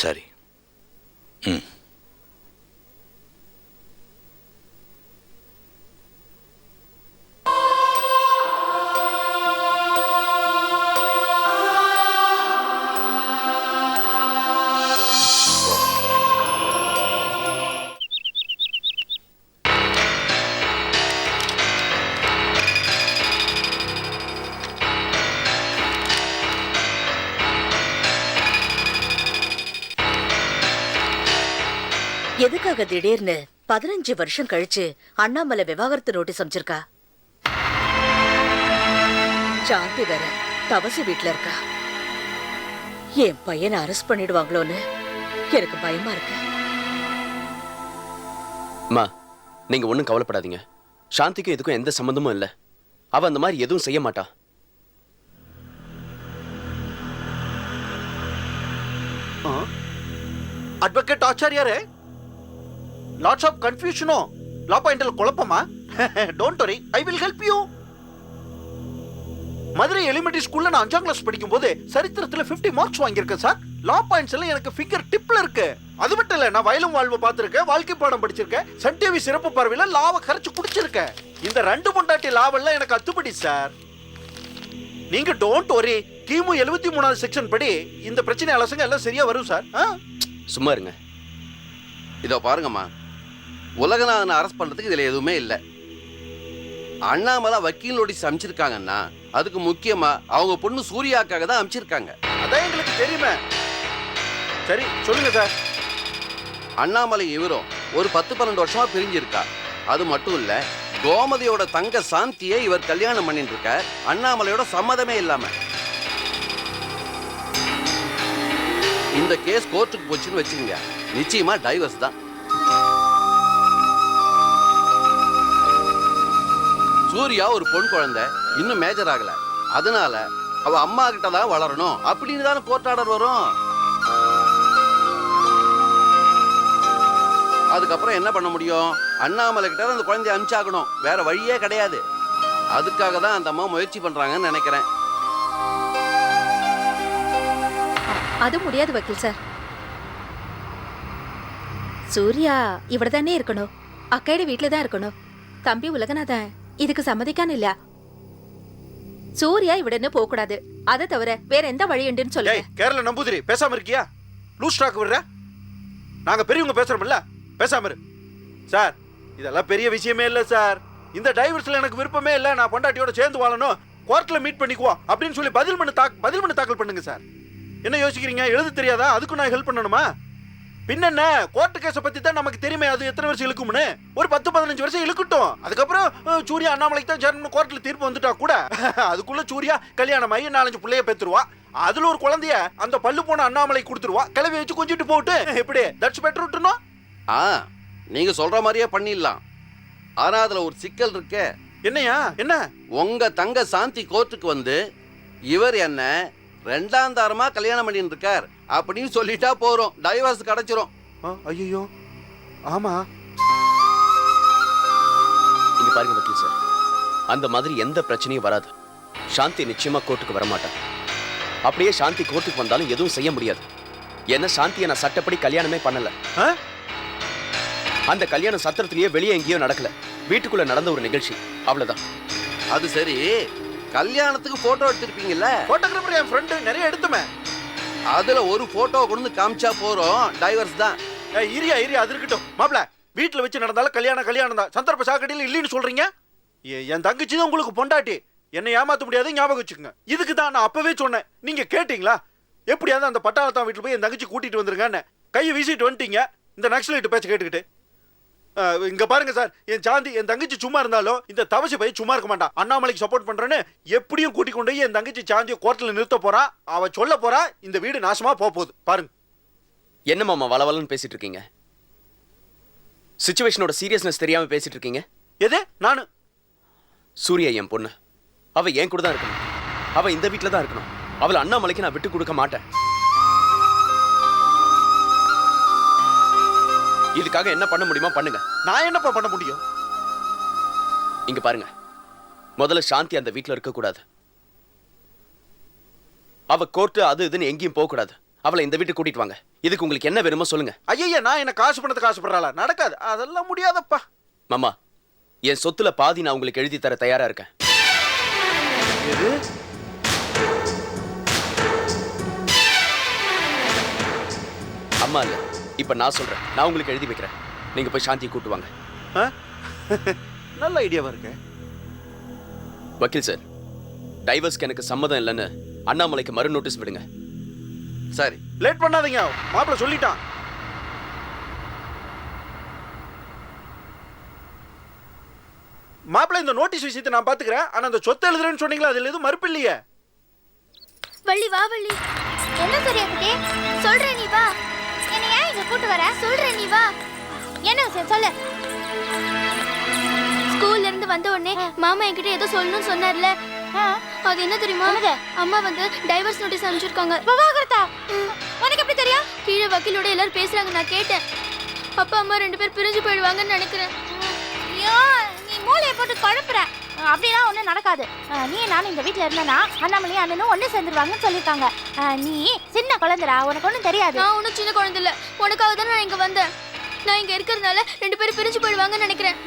சரி. ம். எதுக்காக திடீர்னு 15 வருஷம் கழிச்சு அண்ணாமலை விவாகரத்து நோட்டீஸ் அமைச்சிருக்கா? சாந்தி வேற தவசி வீட்டுல இருக்கா. என் பையனை அரெஸ்ட் பண்ணிடுவாங்களோன்னு எனக்கு பயமா இருக்கு. அம்மா, நீங்க ஒன்றும் கவலைப்படாதீங்க. சாந்திக்கும் இதுக்கும் எந்த சம்பந்தமும் இல்லை. அவ அந்த மாதிரி எதுவும் செய்ய மாட்டா. அட்வொகேட் ஆச்சாரியாரே, லாட்ஸ் ஆஃப் கன்ஃபியூஷனோ, லா பாயிண்டில் குழப்பமா? Don't worry, I will help you. Madurai elementary ஸ்கூல்ல நான் 5ஆம் கிளாஸ் படிக்கும் போது சரித்திரத்துல 50 மார்க்ஸ் வாங்கியிருக்கேன் சார். லா பாயிண்ட்ஸ் எல்லாம் எனக்கு ஃபிங்கர் டிப்ல இருக்கு. அது மட்டும் இல்ல, நான் வயலும் வாழ்வு பார்த்திருக்கேன், வாழ்க்கை பாடம் படிச்சிருக்கேன், சன் டிவி சிறப்பு பார்வையில லாவை கரைச்சு குடிச்சிருக்கேன். இந்த 2 பொண்டாட்டி லாவெல்லாம் எனக்கு அத்துப்படி சார். நீங்க டோன்ட் வரி. கிமு 73வது செக்ஷன் படி இந்த பிரச்சனை அலசங்க எல்லாம் சரியா வரும் சார். சும்மா இருங்க. இதோ பாருங்கம்மா, உலகநாதனை அரெஸ்ட் பண்றதுக்கு இதுல எதுவுமே இல்லை. அண்ணாமலை வக்கீல் நோட்டீஸ் அமைச்சிருக்காங்கன்னா அதுக்கு முக்கியமா அவங்க பொண்ணு சூர்யாக்காக தான் அமைச்சிருக்காங்க. அதான் எங்களுக்கு தெரியுமே. சரி சொல்லுங்க சார். அண்ணாமலை இவரும் ஒரு 10-12 வருஷமா பிரிஞ்சிருக்கா. அது மட்டும் இல்ல, கோமதியோட தங்க சாந்தியை இவர் கல்யாணம் பண்ணிட்டு இருக்கார், அண்ணாமலையோட சம்மதமே இல்லாம. இந்த கேஸ் கோர்ட்டுக்கு போச்சுன்னு வச்சுக்கோங்க, நிச்சயமா டைவர்ஸ் தான். சூர்யா ஒரு பொன் குழந்தை, இன்னும் மேஜர் ஆகல. அதனால அவ அம்மா கிட்ட தான் வளரணும் அப்படின்னு தானே கோர்ட் ஆர்டர் வரும். அதுக்கப்புறம் என்ன பண்ண முடியும்? அண்ணாமலை கிட்ட அந்த குழந்தைய அனுப்பிச்சாகணும், வேற வழியே கிடையாது. அதுக்காக தான் அந்த அம்மா முயற்சி பண்றாங்கன்னு நினைக்கிறேன். அது முடியாது வக்கீல் சார். சூர்யா இவட தானே இருக்கணும், அக்கையோட வீட்டுல தான் இருக்கணும். தம்பி உலகநாதன் இதுக்கு சம்மதிக்கான இல்ல. சூர்யா இவடன்னு போக கூடாது. அதை தவிர வேற எந்த வழி உண்டுன்னு சொல்லுங்க. கேரள நம்பூதிரி பேசாம இருக்கியா? லூஸ் ஸ்டாக் விடுற? நாங்க பெரியவங்க பேசுறோம்ல, பேசாம இரு சார். இதெல்லாம் பெரிய விஷயமே இல்ல சார். இந்த டைவர்ஸ்ல எனக்கு விருப்பமே இல்ல, நான் பொண்டாட்டியோட சேர்ந்து வாழணும், கோர்ட்ல மீட் பண்ணிக்குவோம் அப்படின்னு சொல்லி பதில் மனு தாக்கல் பண்ணுங்க சார். என்ன யோசிக்கிறீங்க? எழுத தெரியாதா? அதுக்கு நான் ஹெல்ப் பண்ணணுமா? பின்ன கோர்ட்டு கேஸை பத்தி தான் நமக்கு தெரியுமே. அது எத்தனை வருஷம் இழுக்கும்னு? ஒரு 10-15 வருஷம் இழுக்கட்டும். அதுக்கப்புறம் சூர்யா அண்ணாமலைக்கு தான் சேரணும் கோர்ட்ல தீர்ப்பு வந்துட்டா கூட அதுக்குள்ள சூர்யா கல்யாணம் ஆகி 4-5 பிள்ளைய பெற்றுருவா. அதுல ஒரு குழந்தைய அந்த பல்லு போன அண்ணாமலை கொடுத்துருவா. கிளவி வச்சு கொஞ்சிட்டு போட்டு எப்படி? தட்ஸ் பெட்டர் விட்டுணும். நீங்க சொல்ற மாதிரியே பண்ணிடலாம். ஆனா அதுல ஒரு சிக்கல் இருக்கே. என்னையா? என்ன? உங்க தங்க சாந்தி கோர்ட்டுக்கு வந்து இவர் என்ன 2ஆம் தாரமா கல்யாணம் பண்ணிட்டு இருக்கார் அப்படின்னு சொல்லிட்டா போறோம், டைவர்ஸ் கிடைச்சிரும். ஐயோ ஆமா. இங்க பாருங்க வக்கீல் சார், அந்த மாதிரி எந்த பிரச்சனையும் வராது. சாந்தி நிச்சயமா கோர்ட்டுக்கு வர மாட்டான். அப்படியே சாந்தி கோர்ட்டுக்கு வந்தாலும் எதுவும் செய்ய முடியாது. ஏன்னா சாந்தியை நான் சட்டப்படி கல்யாணமே பண்ணல. அந்த கல்யாணம் சத்திரத்திலேயே வெளியே எங்கேயோ நடக்கல, வீட்டுக்குள்ள நடந்த ஒரு நிகழ்ச்சி, அவ்வளவுதான். அது சரி, கல்யாணத்துக்கு போட்டோ எடுத்திருப்பீங்கல்ல? போட்டோகிராஃபர் என் ஃப்ரெண்டு நிறைய எடுத்துமே. அதுல ஒரு போட்டோ கொண்டு காமிச்சா போறோம், டைவர்ஸ் தான். இரியா அது இருக்கட்டும் மாப்ள. வீட்டுல வச்சு நடந்தாலும் கல்யாணம் தான். சந்தர்ப்ப சாக்கடையில் இல்லைன்னு சொல்றீங்க. என் தங்கச்சி தான் உங்களுக்கு பொண்டாட்டி, என்னை ஏமாத்த முடியாது, ஞாபகம் வச்சுக்கோங்க. இதுக்கு தான் நான் அப்பவே சொன்னேன். நீங்க கேட்டீங்களா? எப்படியாவது அந்த பட்டாளத்தான் வீட்டுல போய் என் தங்கச்சி கூட்டிட்டு வந்துருங்கன்னு. கையை வீசிட்டு வந்துட்டீங்க இந்த நக்சலைட் பேச்சு கேட்டுக்கிட்டு. இங்க பாருங்க சார், என் சாந்தி என் தங்கச்சி சும்மா இருந்தாலும் இந்த தவசி பைய சும்மா இருக்க மாட்டான். அண்ணாமலைக்கு சப்போர்ட் பண்றேன்னு எப்படியும் கூட்டி கொண்டு என் தங்கச்சி சாந்தியை கோர்ட்ல நிறுத்த போறா. அவ சொல்ல போறா இந்த வீடு நாசமா போகுது. பாருங்க. என்ன மாமா வளவலன்னு பேசிட்டு இருக்கீங்க? சிச்சுவேஷனோட சீரியஸ்னஸ் தெரியாம பேசிட்டு இருக்கீங்க. எது? நானு சூர்யா என் பொண்ணு, அவ என் கூட தான் இருக்கணும். அவ இந்த வீட்டுல தான் இருக்கணும். அவளை அண்ணாமலைக்கு நான் விட்டு கொடுக்க மாட்டேன். இதுக்காக என்ன பண்ண முடியுமா பண்ணுங்க. நான் என்னப்பா பண்ண முடியும்? இங்க பாருங்க, முதல்ல சாந்தி அந்த வீட்டுல இருக்க கூடாது. அவ கோர்ட்டு அது இதுன்னு எங்கேயும் போக கூடாது. அவளை இந்த வீட்டுக்கு கூட்டிட்டு வாங்க. இதுக்கு உங்களுக்கு என்ன வேணுமோ சொல்லுங்க. ஐயா, நான் என்ன காசு பண்ணதுக்கு ஆசைப்படுறாளா? நடக்காது, அதெல்லாம் முடியாதப்பா. மாமா, என் சொத்துல பாதி நான் உங்களுக்கு எழுதி தர தயாரா இருக்கேன். எது? அம்மா இல்ல, இப்ப நான் சொல்றேன். நான் உங்களுக்கு எழுதி வைக்கிறேன். நீங்க போய் சாந்தியை கூட்டு வாங்க. நல்ல ஐடியாவா இருக்கு. வக்கீல் சார், டைவர்ஸ்க்கு எனக்கு சம்மதம் இல்லைன்னு அண்ணாமலைக்கு மறு நோட்டீஸ் விடுங்க. சரி, லேட் பண்ணாதீங்க. மாப்பிள்ள சொல்லிட்டான். மாப்பிள்ள இந்த நோட்டீஸ் விஷயத்தை நான் பாத்துக்கிறேன். ஆனா அந்த சொத்தை எழுதுறேன்னு சொன்னீங்களா, அதுல எதுவும் மறுப்பு இல்லையே. வள்ளி வா வள்ளி. என்ன சரியா குட்டி? சொல்றேன் நீ வா. என்ன ஏன் இங்க கூட்டி வர? சொல்றேன் நீ வா. என்ன விஷயம் சொல்லு. ஸ்கூல்ல இருந்து வந்த உடனே மாமா என்கிட்ட ஏதோ சொல்லணும்னு சொன்னார்ல, அது என்ன தெரியுமா? அம்மா வந்து டைவர்ஸ் நோட்டீஸ் அனுப்பிச்சிருக்காங்க. விவாகரத்தா? உனக்கு எப்படி தெரியும்? கீழே வக்கீலோட எல்லாரும் பேசுறாங்க, நான் கேட்டேன். அப்பா அம்மா 2 பேர் பிரிஞ்சு போயிடுவாங்கன்னு நினைக்கிறேன். ஐயோ, நீ மூளையை போட்டு குழப்புற. அப்படிலாம் ஒன்றும் நடக்காது. நீ நானும் இந்த வீட்டில் இருந்தேன்னா அண்ணாமலையும் அண்ணனும் ஒன்று சேர்ந்துருவாங்கன்னு சொல்லியிருக்காங்க. நீ சின்ன குழந்தைடா, உனக்கு ஒன்றும் தெரியாது. நான் ஒன்றும் சின்ன குழந்தை இல்லை, உனக்காக தான் நான் இங்கே வந்தேன். நான் இங்கே இருக்கிறதுனால 2 பேரும் பிரிஞ்சு போயிடுவாங்கன்னு நினைக்கிறேன்.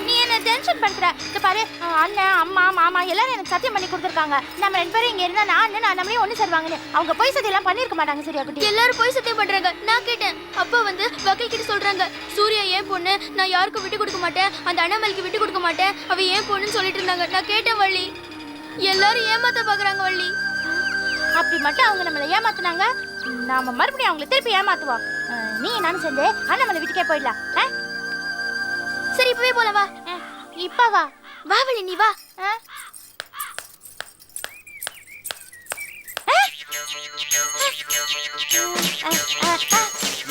நீ என்ன டென்ஷன் பண்ற? இந்த பாரு, அண்ணன் அம்மா மாமா எல்லாரும் எனக்கு சத்தியம் பண்ணி கொடுத்துருக்காங்க. நம்ம 2 பேரும் இங்க இருந்தா நான் அண்ணன் அண்ணாமலையும் ஒன்று சேருவாங்கன்னு. அவங்க பொய் சத்தியெல்லாம் பண்ணியிருக்க மாட்டாங்க. சரியா குட்டி? எல்லாரும் பொய் சத்தியம் பண்றாங்க. நான் கேட்டேன். அப்பா வந்து வக்கீல் கிட்ட சொல்றாங்க, சூர்யா ஏன் பொண்ணு, நான் யாருக்கும் விட்டு கொடுக்க மாட்டேன், அந்த அண்ணாமலைக்கு விட்டு கொடுக்க மாட்டேன், அவ ஏன் பொண்ணுன்னு சொல்லிட்டு இருந்தாங்க. நான் கேட்டேன் வள்ளி, எல்லாரும் ஏமாத்த பாக்குறாங்க வள்ளி. அப்படி மட்டும் அவங்க நம்மளை ஏமாத்துனாங்க, நாம மறுபடியும் அவங்களை திருப்பி ஏமாத்துவோம். நீ நானும் சேர்ந்து அண்ணாமலை வீட்டுக்கே போயிடலாம். சரி, இப்பவே போலாம். வா. இப்ப வா. வா வள்ளி, நீ வா.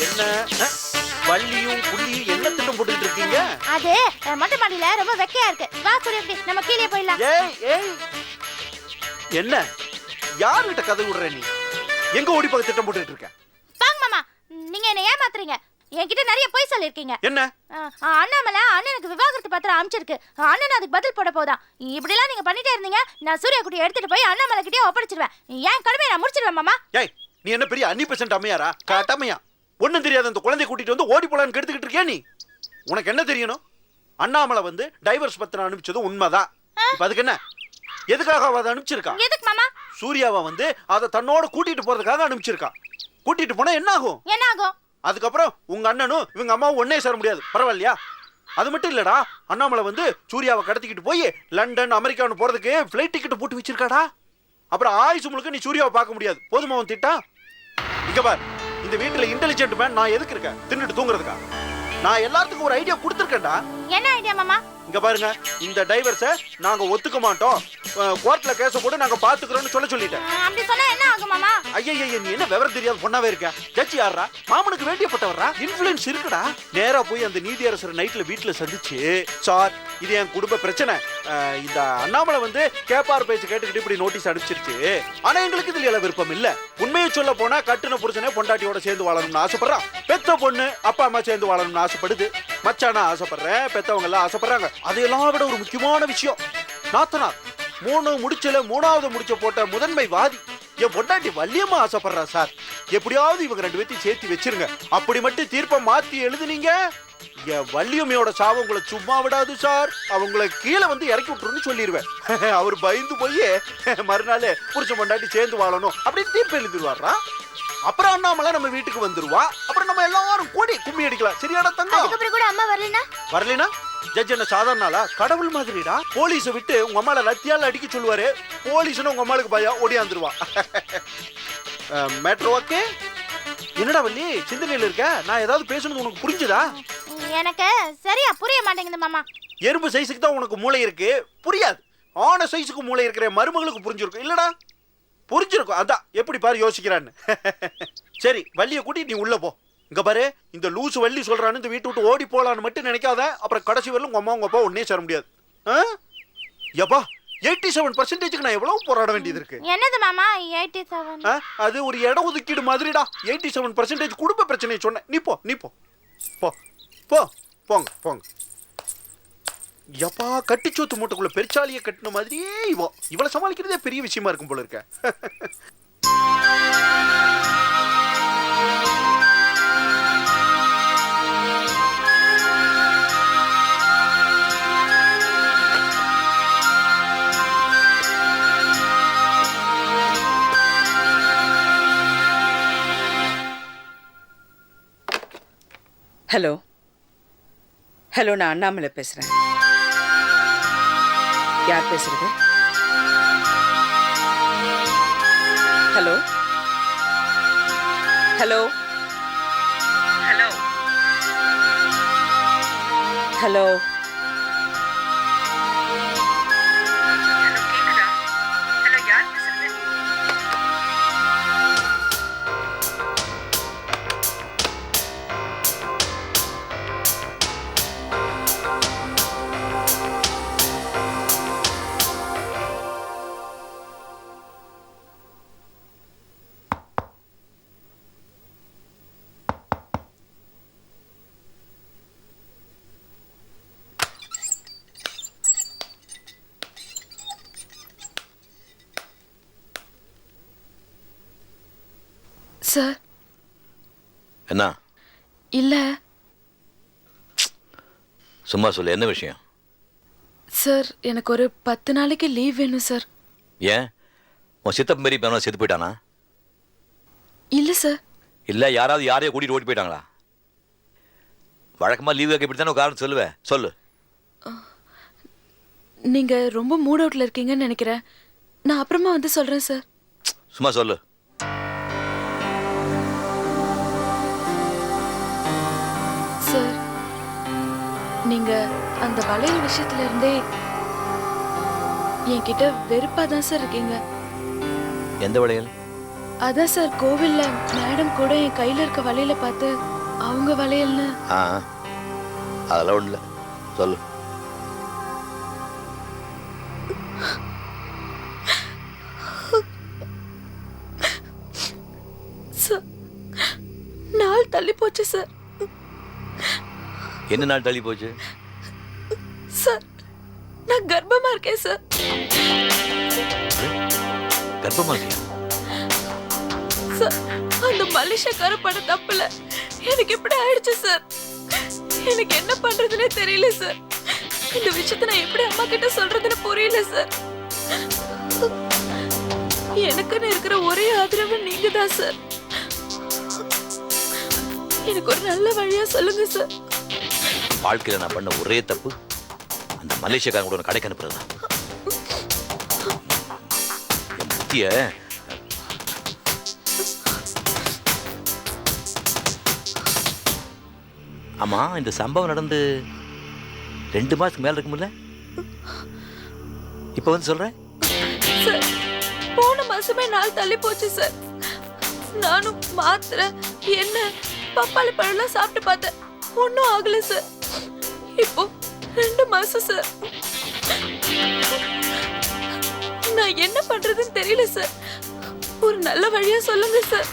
என்ன வள்ளியும் புள்ளியும் என்ன திட்டம் போட்டுட்டு இருக்கீங்க? அது மொட்டை மாடியில ரொம்ப வெக்கையா இருக்கு. வா சூரிய, நம்ம கீழே போயிடலாம். ஏய் ஏய், என்ன யாருகிட்ட கதை விடுற நீ? எங்க ஓடி போக திட்டம் போட்டுட்டு இருக்க? வாங்க மாமா, நீங்க என்ன ஏமாத்துறீங்க. என்கிட்ட நிறைய பொய் சொல்லிருக்கீங்க. என்ன? அண்ணாமலை அண்ணனுக்கு விவாகரத்து பத்திரம் அனுப்பிச்சிருக்கு. அண்ணன் அதுக்கு பதில் போட போதான். இப்படிலாம் நீங்க பண்ணிட்டே இருந்தீங்க, நான் சூர்யா குட்டியை எடுத்துட்டு போய் அண்ணாமலை கிட்டே ஒப்படைச்சிருவேன். என் கடமையை நான் முடிச்சிருவேன் மாமா. ஏய், நீ என்ன பெரிய அன்னிபெசன்ட் அம்மையாரா? காட்டமையா? ஒண்ணும் தெரியாத அந்த குழந்தைய கூட்டிட்டு வந்து ஓடி போலான்னு கெடுத்துக்கிட்டு இருக்கியா நீ? உனக்கு என்ன தெரியணும்? அண்ணாமலை வந்து டைவர்ஸ் பத்திரம் அனுப்பிச்சது உண்மைதான். இப்ப அதுக்கு என்ன? எதுக்காக அதை அனுப்பிச்சிருக்கா? எதுக்கு மாமா? சூர்யாவை வந்து அதை தன்னோட கூட்டிட்டு போறதுக்காக அனுப்பிச்சிருக்கா. கூட்டிட்டு போனா என்ன ஆகும்? என்ன ஆகும்? அதுக்கப்புறம் உங்க அண்ணனும் இவங்க அம்மாவும் ஒன்னே சேர முடியாது. பரவாயில்லையா? அது மட்டும் இல்லடா, அண்ணாமலை வந்து சூர்யாவை கடத்திக்கிட்டு போய் லண்டன் அமெரிக்கான்னு போறதுக்கு ஃபிளைட் டிக்கெட் போட்டு வச்சிருக்காடா. அப்புறம் ஆயுசு முழுக்க நீ சூர்யாவை பார்க்க முடியாது. போதுமா அவன் திட்டா? இங்க பார், இந்த வீட்டுல இன்டெலிஜென்ட் மேன் நான் எதுக்கு இருக்கேன்? தின்னுட்டு தூங்குறதுக்கா? நான் எல்லாத்துக்கும் ஒரு ஐடியா கொடுத்துருக்கேன்டா. என்ன ஐடியா மாமா? இங்க பாருங்க, இந்த டைவர்ஸை நாங்க ஒத்துக்க மாட்டோம், கோர்ட்ல கேஸ போட்டு நாங்க பாத்துக்கிறோம்னு சொல்லிட்டேன். அப்படி சொன்னா என்ன ஆகும் மாமா? ஐயா, நீ என்ன விவரம் தெரியாத பொண்ணாவே இருக்க? ஜட்ஜ் யாரா? மாமனுக்கு வேண்டியப்பட்டவரா? இன்ஃப்ளூயன்ஸ் இருக்குடா. நேரா போய் அந்த நீதியரசர் நைட்ல வீட்டுல சந்திச்சு, சார் இது என் குடும்ப பிரச்சனை, இந்த அண்ணாமலை வந்து கேப்பார் பேச்சு கேட்டுக்கிட்டு இப்படி நோட்டீஸ் அனுப்பிச்சிருச்சு. ஆனா எங்களுக்கு இதுல எல்லாம் விருப்பம் இல்ல. உண்மையை சொல்ல போனா கட்டுன புருஷனே பொண்டாட்டியோட சேர்ந்து வாழணும்னு ஆசைப்படுறான். பெத்த பொண்ணு அப்பா அம்மா சேர்ந்து வாழணும்னு ஆசைப்படுது. மச்சானா ஆசைப்படுறேன், பெத்தவங்க எல்லாம் ஆசைப்படுறாங்க. அதையெல்லாம் விட ஒரு முக்கியமான விஷயம், நாத்தனார் 3 முடிச்சல 3வது முடிச்ச போட்ட முதன்மை வாதி என் பொண்டாட்டி வள்ளியம்மா ஆசைப்படுறா. சார் எப்படியாவது இவங்க 2 பேத்தையும் சேர்த்து வச்சிருங்க. அப்படி மட்டும் தீர்ப்பை மாத்தி எழுதுனீங்க, என் வள்ளியம்மையோட சாவு உங்களை சும்மா விடாது சார். அவங்களை கீழே வந்து இறக்கி விட்டுருன்னு சொல்லிடுவேன். அவர் பயந்து போய் மறுநாள் புருஷன் பொண்டாட்டி சேர்ந்து வாழணும் அப்படின்னு தீர்ப்பு எழுதிடுவாரா. அப்புறம் அண்ணாமலை நம்ம வீட்டுக்கு வந்துருவா. அப்புறம் நம்ம எல்லாரும் கூடி கும்மி அடிக்கலாம். சரியாடா தங்கம்? அதுக்கப்புறம் கூட அம்மா வரலனா ஜட்ஜ் என்ன சாதாரணாளா? கடவுள் மாதிரிடா. போலீஸை விட்டு உங்க அம்மால லத்தியால அடிக்க சொல்லுவாரு. போலீஸ்னு உங்க அம்மாளுக்கு பயம் ஓடியாந்துருவா. Matter okay? என்னடா வள்ளி சிந்தனையில இருக்க? நான் ஏதாவது பேசணுது உனக்கு புரிஞ்சுதா? எனக்கு சரியா புரிய மாட்டேங்குது மாமா. எறும்பு சைஸுக்கு தான் உனக்கு மூளை இருக்கு, புரியாது. ஆன சைஸுக்கு மூளை இருக்கிற மருமகளுக்கு புரிஞ்சிருக்கும் இல்லடா? புரிஞ்சிருக்கும். அதான் எப்படி பாரு யோசிக்கிறான்னு. சரி, வள்ளியை கூட்டி நீ உள்ள போ. இங்க பாரு, இந்த லூசு வள்ளி சொல்றான்னு இந்த வீட்டு விட்டு ஓடி போலான்னு மட்டும் நினைக்காத. அப்புறம் கடைசி வரலும் உங்க அம்மா உங்க அப்பா ஒன்னே சேர முடியாது. எப்பா 87% நான் எவ்வளவு போராட வேண்டியது இருக்கு. என்னது மாமா 87? அது ஒரு இட ஒதுக்கீடு மாதிரிடா. 87% குடும்ப பிரச்சனை சொன்னேன். நீ போ, நீ போ, போ போ, போங்க போங்க. எப்பா கட்டிச்சோத்து மூட்டைக்குள்ள பெருச்சாலியை கட்டின மாதிரியே இவளை சமாளிக்கிறதே பெரிய விஷயமா இருக்கும் போல இருக்க. ஹலோ ஹலோ, நான் அண்ணாமலை பேசுறேன். யார் பேசுறது? ஹலோ ஹலோ ஹலோ ஹலோ கேக்குதா? ஹலோ, யார் பேசுறது? சார். என்ன? இல்ல சும்மா சொல்லு, என்ன விஷயம்? சார், எனக்கு ஒரு 10 நாளைக்கு லீவ் வேணும் சார். ஏன் உன் சித்தப்ப மாரி பேனா செத்து போயிட்டானா? இல்ல சார். இல்ல யாராவது யாரையோ கூட்டிட்டு ஓடி போயிட்டாங்களா? வழக்கமா லீவ் கேட்க இப்படித்தானே காரணம் சொல்லுவேன், சொல்லு. நீங்க ரொம்ப மூட் அவுட்ல இருக்கீங்கன்னு நினைக்கிறேன். நான் அப்புறமா வந்து சொல்றேன் சார். சும்மா சொல்லு. சார், நீங்க அந்த வளையல் விஷயத்துல இருந்தே என்கிட்ட வெறுப்பா தான் சார் இருக்கீங்க. எந்த வளையல்? அதான் சார், கோவில்ல மேடம் கூட என் கையில இருக்க வளையல பார்த்து அவங்க வளையல்னு. அதெல்லாம் ஒண்ணு இல்ல, சொல்லு. நாள் தள்ளி போச்சு சார். என்ன நாள் தள்ளி போச்சு? சார், நான் கர்ப்பமா இருக்கேன் சார். கர்ப்பமா இருக்கியா? சார், அந்த மலேசியாக்கார பண்ண தப்புல எனக்கு இப்படி ஆயிடுச்சு சார். எனக்கு என்ன பண்றதுன்னே தெரியல சார். இந்த விஷயத்த நான் எப்படி அம்மா கிட்ட சொல்றதுன்னு புரியல சார். எனக்குன்னு இருக்கிற ஒரே ஆதரவு நீங்க தான் சார். எனக்கு ஒரு நல்ல வழியா சொல்லுங்க சார். வாழ்க்கையில நான் பண்ண ஒரே தப்பு அந்த மலேசியாக்காரன் கூட கடைக்கு அனுப்புறதுதான். என் புத்திய ஆமா, இந்த சம்பவம் நடந்து 2 மாசத்துக்கு மேல இருக்கும்ல? இப்ப வந்து சொல்றேன் சார், போன மாசமே நாள் தள்ளி போச்சு சார். நானும் மாத்திரை என்ன பப்பாளி பழம்லாம் சாப்பிட்டு பார்த்தேன், ஒன்றும் ஆகல சார். இப்போ 2 மாசம் சார். நான் என்ன பண்றதுன்னு தெரியல சார். ஒரு நல்ல வழியா சொல்லுங்க சார்.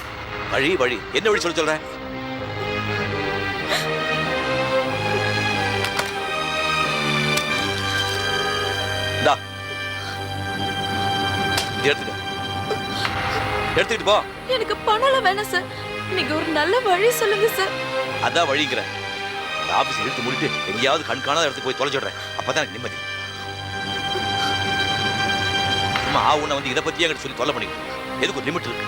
வழி வழி என்ன வழி சொல்றேன்? எடுத்துக்கிட்டு போ. எனக்கு பணம் வேணாம் சார். நீங்க ஒரு நல்ல வழி சொல்லுங்க சார். அதான் வழிங்கிறேன். ஆபீஸ் இழுத்து முடிட்டு எங்கேயாவது கண்காணாத இடத்துக்கு போய் தொலைச்சிடுறேன். அப்பதான் எனக்கு நிம்மதி. உன்னை வந்து இதை பத்தி என்கிட்ட சொல்லி தொலை பண்ணிக்கிட்டு எதுக்கு ஒரு லிமிட் இருக்கு.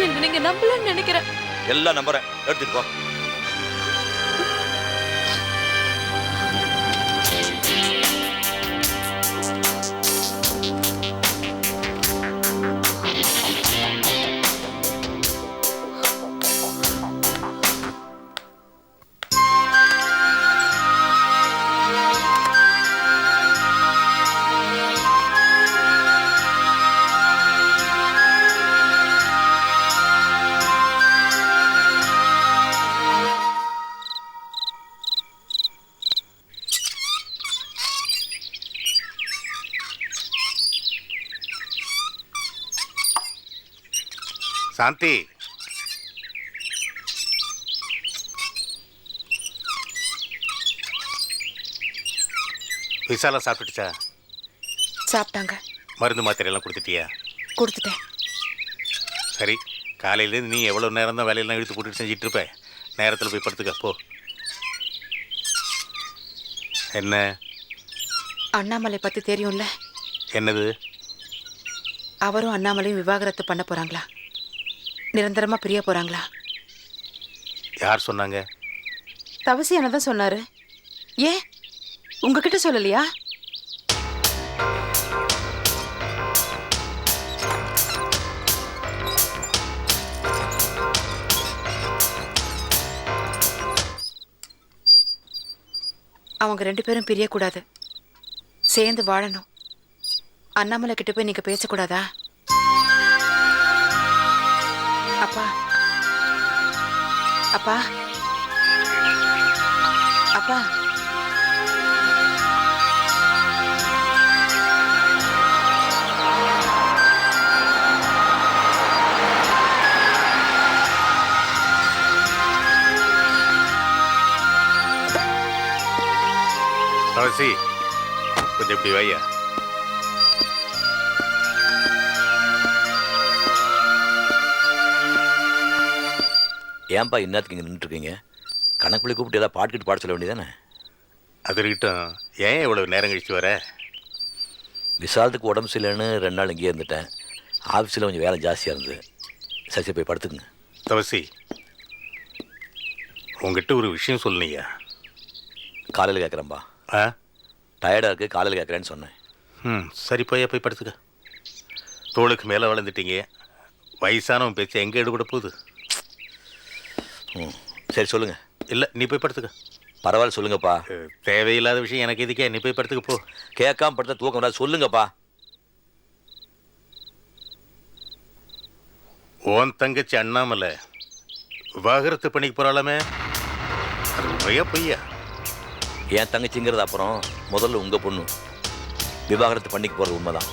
என்ன நீங்க நம்பலன்னு நினைக்கிறேன். எல்லாம் நம்புறேன், எடுத்துட்டு போ. சாந்தி, விசாலா சாப்பிட்டுச்சா? சாப்பிட்டாங்க. மருந்து மாத்திரையெல்லாம் கொடுத்துட்டியா? கொடுத்துட்டேன். சரி, காலையிலேருந்து நீ எவ்வளோ நேரம் தான் வேலையெல்லாம் இழுத்து போட்டுட்டு செஞ்சிட்டு இருப்ப. நேரத்தில் போய் படுத்துக்க போ. என்ன? அண்ணாமலை பத்தி தெரியும்ல? என்னது? அவரும் அண்ணாமலையும் விவாகரத்து பண்ண போறாங்களா? நிரந்தரமா பிரிய போறாங்களா? யார் சொன்னாங்க? தவசியான தான் சொன்னாரு. ஏன் உங்ககிட்ட சொல்லலையா? அவங்க 2 பேரும் பிரியக்கூடாது, சேர்ந்து வாழணும். அண்ணாமலை கிட்ட போய் நீங்க பேசக்கூடாதா? அப்பா, அப்பா, அப்பா, துளசி, கொஞ்சம் இப்படி வையா. ஏன்பா இன்னத்துக்கு இங்கே நின்றுருக்கீங்க? கணக்குள்ளே கூப்பிட்டு ஏதாவது பாட்டுக்கிட்டு பாட சொல்ல வேண்டியதானே? அது இருக்கட்டும், ஏன் இவ்வளவு நேரம் கழிச்சு வர? விசாலத்துக்கு உடம்பு சரியில்லைன்னு 2 நாள் இங்கேயே இருந்துட்டேன். ஆஃபீஸில் கொஞ்சம் வேலை ஜாஸ்தியாக இருந்தது. சரி போய் படுத்துக்குங்க. தவசி, உங்ககிட்ட ஒரு விஷயம் சொல்லலையா? காலையில் கேட்குறேன்பா. டயர்டாக இருக்குது, காலையில் கேட்குறேன்னு சொன்னேன். சரி போய் படுத்துக்க. தோளுக்கு மேலே வளர்ந்துட்டீங்க, வயசானவன் பேச்சு எங்கே எடுபட போகுது? சரி சொல்லுங்கள். இல்லை நீ போய் படுத்துக்க. பரவாயில்ல சொல்லுங்கப்பா. தேவையில்லாத விஷயம் எனக்கு எதுக்கே, நீ போய் படுத்துக்க போ. கேட்காம படுத்தா தூக்கம் வராது, சொல்லுங்கப்பா. ஓன் தங்கச்சி அண்ணாமலை விவாகரத்து பண்ணிக்கு போகிறாளாமே, அது உண்மையா பொய்யா? என் தங்கச்சிங்கிறது அப்புறம், முதல்ல உங்கள் பொண்ணு விவாகரத்து பண்ணிக்கு போகிறது உண்மைதான்.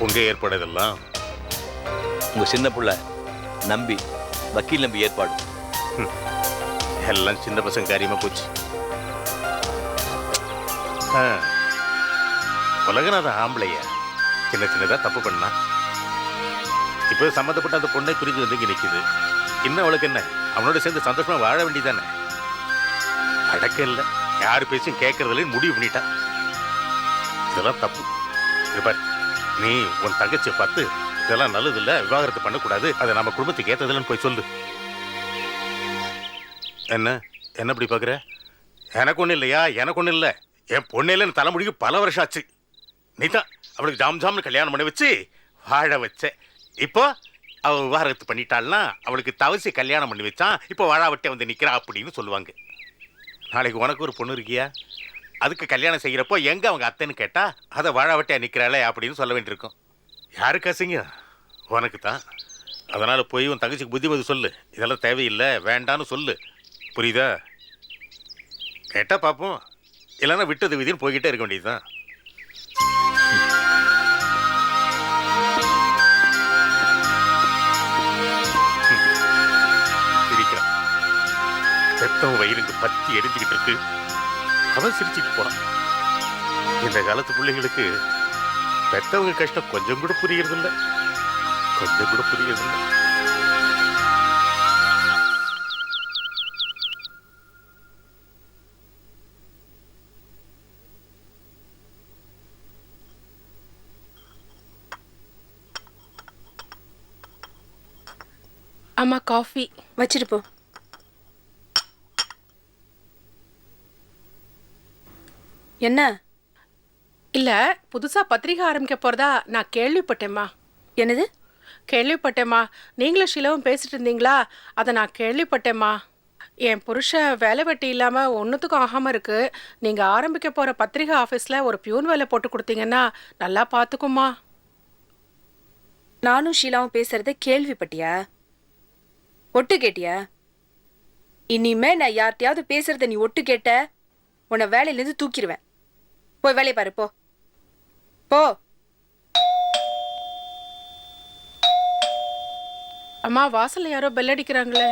உங்கள் ஏற்பாடு இதெல்லாம் உங்கள் சின்ன பிள்ளை நம்பி, வக்கீல் நம்பி ஏற்பாடு. எல்லாம் சின்ன பசங்க காரியமாக போச்சு. உலகநாதன் ஆம்பளையா சின்னதாக தப்பு பண்ணா. இப்போ சம்மந்தப்பட்ட அந்த பொண்ணை பிரிஞ்சு வந்து இங்கே நிற்கிது. இன்னும் அவளுக்கு என்ன, அவனோட சேர்ந்து சந்தோஷமாக வாழ வேண்டியதானே? அடக்கம் இல்லை, யார் பேச்சும் கேட்கறதுல முடிவு பண்ணிட்டா. இதெல்லாம் தப்பு. பார், நீ உன் தங்கச்சியை பார்த்து இதெல்லாம் நல்லது இல்லை, விவாகரத்து பண்ணக்கூடாது, அதை நம்ம குடும்பத்துக்கு ஏற்றதில்லைன்னு போய் சொல்லு. என்ன இப்படி பார்க்குற? எனக்கு ஒன்றும் இல்லையா? எனக்கு ஒன்றும் இல்லை. என் பொண்ணையில தலைமுடிக்கு பல வருஷம் ஆச்சு. நீ தான் அவளுக்கு ஜாம்னு கல்யாணம் பண்ணி வச்சு வாழ வச்ச. இப்போ அவள் விவாகரத்து பண்ணிட்டாள்னா அவளுக்கு தவசி கல்யாணம் பண்ணி வச்சான், இப்போ வாழாவட்டே வந்து நிற்கிறா அப்படின்னு சொல்லுவாங்க. நாளைக்கு உனக்கு ஒரு பொண்ணு இருக்கியா, அதுக்கு கல்யாணம் செய்கிறப்போ எங்கே அவங்க அத்தைன்னு கேட்டா அதை வாழாவட்டையா நிற்கிறாளே அப்படின்னு சொல்ல வேண்டியிருக்கும். யாருக்கு அசிங்க? உனக்கு தான். அதனால் போய் உன் தங்கச்சிக்கு புத்திமதி சொல்லு. இதெல்லாம் தேவையில்லை, வேண்டான்னு சொல்லு. புரியுதா? கேட்டால் பார்ப்போம், இல்லைன்னா விட்டது விதின்னு போய்கிட்டே இருக்க வேண்டியதுதான். சிரிக்கிறான். பெத்தவன் வயிறுங்க பத்தி எரிஞ்சுக்கிட்டு இருக்கு, அவன் சிரிச்சுட்டு போறான். இந்த காலத்து பிள்ளைங்களுக்கு பெத்தவங்க கஷ்டம் கொஞ்சம் கூட புரியறதில்லை, கொஞ்சம் கூட புரியறதில்லை. அம்மா காஃபி வச்சிட்டு போ. என்ன? இல்ல, புதுசா பத்திரிகை ஆரம்பிக்க போறதா நான் கேள்விப்பட்டேம்மா. என்னது? கேள்விப்பட்டேம்மா. நீங்களும் ஷீலாவும் பேசிட்டு இருந்தீங்களா, அதை நான் கேள்விப்பட்டேம்மா. என் புருஷன் வேலை வெட்டி இல்லாம ஒன்றுத்துக்கும் ஆகாம இருக்கு. நீங்க ஆரம்பிக்க போற பத்திரிகை ஆஃபீஸ்ல ஒரு பியூன் வேலை போட்டு கொடுத்தீங்கன்னா நல்லா பார்த்துக்குமா. நானும் ஷீலாவும் பேசுறத கேள்விப்பட்டியா? ஒட்டு கேட்டியா? இனிமே நான் யார்கிட்டயாவது பேசுறத நீ ஒட்டு கேட்ட, உன்னை வேலையிலேருந்து தூக்கிடுவேன். போய் வேலையை பாரு, போ போ. அம்மா, வாசல்ல யாரோ பெல் அடிக்கிறாங்களே.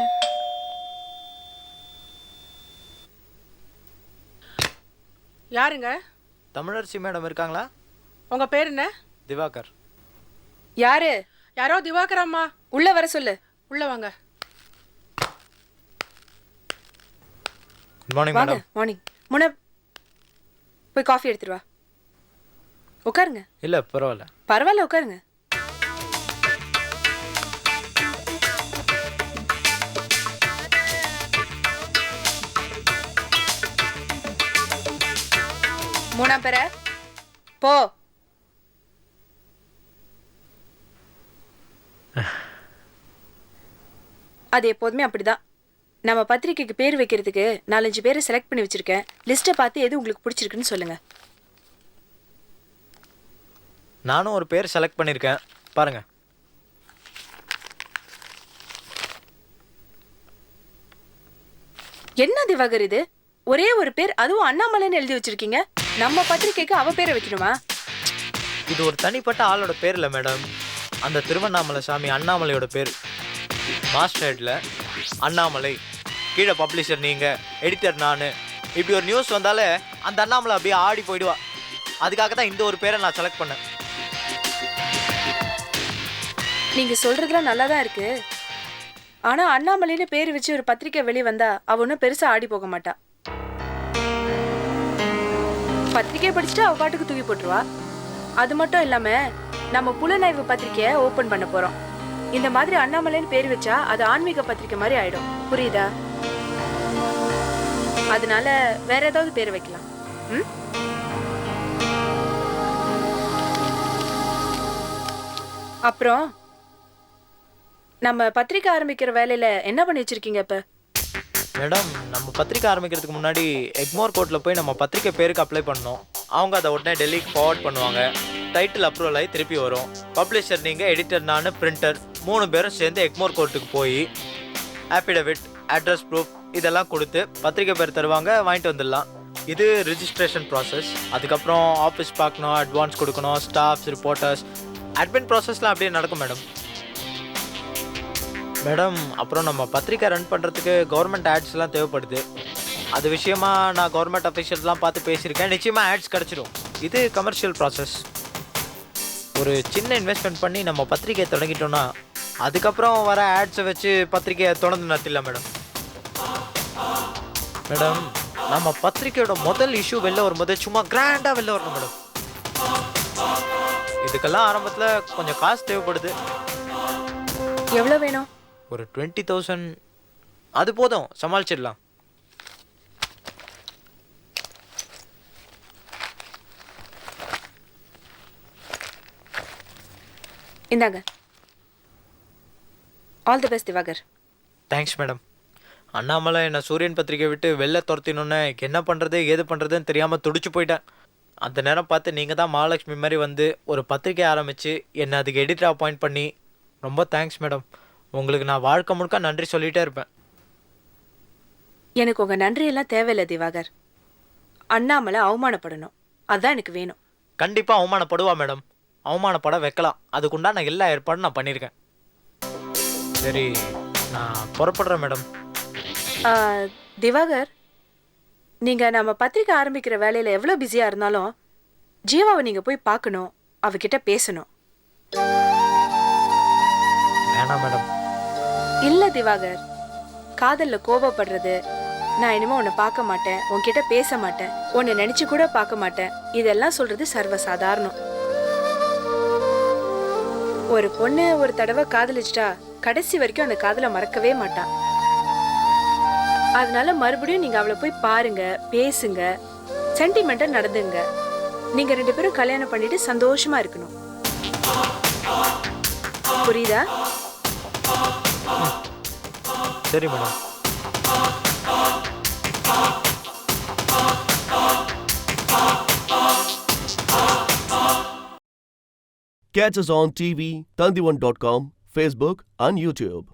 யாருங்க? தமிழரசி மேடம் இருக்காங்களா? உங்க பேர் என்ன? திவாகர். யாரு? யாரோ திவாகர் அம்மா. உள்ள வர சொல்லு. உள்ள வாங்க. Good morning madam. மார்னிங். முன்ன போய் காஃபி எடுத்துட்டு வா. உட்காருங்க. இல்லை பரவாயில்ல. பரவாயில்ல, உட்காருங்க. மூணாம் பேர போ. அது எப்போதுமே அப்படிதான். நம்ம பத்திரிக்கைக்கு பேர் வைக்கிறதுக்கு 4-5 பேரை செலக்ட் பண்ணி வச்சிருக்கேன். லிஸ்ட்டை பார்த்து எது உங்களுக்கு பிடிச்சிருக்குன்னு சொல்லுங்க. நானும் ஒரு பேர் செலக்ட் பண்ணியிருக்கேன், பாருங்க. என்ன திவாகர் இது? ஒரே ஒரு பேர், அதுவும் அண்ணாமலைன்னு எழுதி வச்சிருக்கீங்க. நம்ம பத்திரிக்கைக்கு அவ பேரை வைக்கணுமா? இது ஒரு தனிப்பட்ட ஆளோட பேர் இல்லை மேடம். அந்த திருவண்ணாமலை சாமி அண்ணாமலையோட பேர். மாஸ்டர் ஹெட்டில் அண்ணாமலை, கீழே பப்ளிஷர் நீங்கள், எடிட்டர் நான். இப்படி ஒரு நியூஸ் வந்தாலே அந்த அண்ணாமலை அப்படியே ஆடி போயிடுவா. அதுக்காக தான் இந்த ஒரு பேரை நான் செலக்ட் பண்ணேன். நீங்க சொல்றதுலாம் நல்லா தான் இருக்கு. ஆனா அண்ணாமலைன்னு பேர் வச்சு ஒரு பத்திரிக்கை வெளியே வந்தா அவ ஒன்றும் பெருசா ஆடி போக மாட்டா. பத்திரிக்கையை படிச்சுட்டு அவ பாட்டுக்கு தூக்கி போட்டுருவா. அது மட்டும் இல்லாம நம்ம புலனாய்வு பத்திரிக்கையை ஓபன் பண்ண போறோம். இந்த மாதிரி அண்ணாமலைன்னு பேர் வச்சா அது ஆன்மீக பத்திரிக்கை மாதிரி ஆயிடும். புரியுதா? அதனால வேற ஏதாவது பேர் வைக்கலாம். அப்புறம் நம்ம பத்திரிக்கை ஆரம்பிக்கிற வேலையில என்ன பண்ணி வச்சிருக்கீங்க இப்ப? மேடம், நம்ம பத்திரிக்கை ஆரம்பிக்கிறதுக்கு முன்னாடி எக்மோர் கோர்ட்டில் போய் நம்ம பத்திரிக்கை பேருக்கு அப்ளை பண்ணோம். அவங்க அதை உடனே டெல்லிக்கு ஃபார்வர்ட் பண்ணுவாங்க. டைட்டில் அப்ரூவல் ஆகி திருப்பி வரும். பப்ளிஷர் நீங்கள், எடிட்டர் நான், பிரிண்டர் 3 பேரும் சேர்ந்து எக்மோர் கோர்ட்டுக்கு போய் ஆஃபிடவிட், அட்ரஸ் ப்ரூஃப் இதெல்லாம் கொடுத்து பத்திரிக்கை பேர் தருவாங்க, வாங்கிட்டு வந்துடலாம். இது ரிஜிஸ்ட்ரேஷன் ப்ராசஸ். அதுக்கப்புறம் ஆஃபீஸ் பார்க்கணும், அட்வான்ஸ் கொடுக்கணும், ஸ்டாஃப்ஸ், ரிப்போர்ட்டர்ஸ், அட்மின் ப்ராசஸ்லாம் அப்படியே நடக்கும் மேடம். மேடம், அப்புறம் நம்ம பத்திரிக்கை ரன் பண்ணுறதுக்கு கவர்மெண்ட் ஆட்ஸ்லாம் தேவைப்படுது. அது விஷயமா நான் கவர்மெண்ட் அஃபீஷியல்ஸ்லாம் பார்த்து பேசியிருக்கேன். நிச்சயமாக ஆட்ஸ் கிடச்சிடும். இது கமர்ஷியல் ப்ராசஸ். ஒரு சின்ன இன்வெஸ்ட்மெண்ட் பண்ணி நம்ம பத்திரிக்கையை தொடங்கிட்டோன்னா அதுக்கப்புறம் வர ஆட்ஸை வச்சு பத்திரிக்கையை தொடர்ந்து நடத்திடலாம் மேடம். மேடம், நம்ம பத்திரிக்கையோட முதல் இஷ்யூ வெளில வரும்போது சும்மா கிராண்டாக வெளில வரணும் மேடம். இதுக்கெல்லாம் ஆரம்பத்தில் கொஞ்சம் காசு தேவைப்படுது. எவ்வளோ வேணும்? ஒரு 20,000 அது போதும், சமாளிச்சிடலாம். இந்தாங்க. All the best Divakar. Thanks madam. Annamalai என்னை சூரியன் பத்திரிக்கை விட்டு வெளில துரத்தினோன்னே என்ன பண்ணுறது ஏது பண்ணுறதுன்னு தெரியாமல் துடிச்சு போயிட்டேன். அந்த நேரம் பார்த்து நீங்கள் தான் மகாலட்சுமி மாதிரி வந்து ஒரு பத்திரிக்கை ஆரம்பித்து என்னை அதுக்கு எடிட்டர் அப்பாயிண்ட் பண்ணி ரொம்ப தேங்க்ஸ் மேடம். உங்களுக்கு நான் வாழ்க்கை முழுக்க நன்றி சொல்லிகிட்டே இருப்பேன். எனக்கு உங்கள் நன்றியெல்லாம் தேவையில்லை திவாகர். அண்ணாமலை அவமானப்படணும், அதுதான் எனக்கு வேணும். கண்டிப்பாக அவமானப்படுவா மேடம். அவமானப்பட வைக்கலாம். அதுக்குண்டான எல்லா ஏற்பாடும் நான் பண்ணியிருக்கேன். சரி, நான் புறப்படுறேன் மேடம். திவாகர், நீங்கள் நம்ம பத்திரிக்கை ஆரம்பிக்கிற வேலையில் எவ்வளோ பிஸியாக இருந்தாலும் ஜீவாவை நீங்கள் போய் பார்க்கணும், அவகிட்ட பேசணும். வேணாம் மேடம். இல்லை திவாகர், காதலில் கோபப்படுறது, நான் இனிமேல் உன்னை பார்க்க மாட்டேன், உன்கிட்ட பேச மாட்டேன், உன்னை நினச்சி கூட பார்க்க மாட்டேன், இதெல்லாம் சொல்கிறது சர்வசாதாரணம். ஒரு பொண்ணு ஒரு தடவை காதலிச்சிட்டா கடைசி வரைக்கும் அந்த காதலை மறக்கவே மாட்டான். அதனால மறுபடியும் நீங்க அவளை போய் பாருங்க, பேசுங்க, சென்டிமெண்டா நடந்துங்க. நீங்க 2 பேரும் கல்யாணம் பண்ணிட்டு சந்தோஷமா இருக்கணும். புரியுதா? சரி madam. Catch us on TV, Tandivan.com, Facebook and YouTube.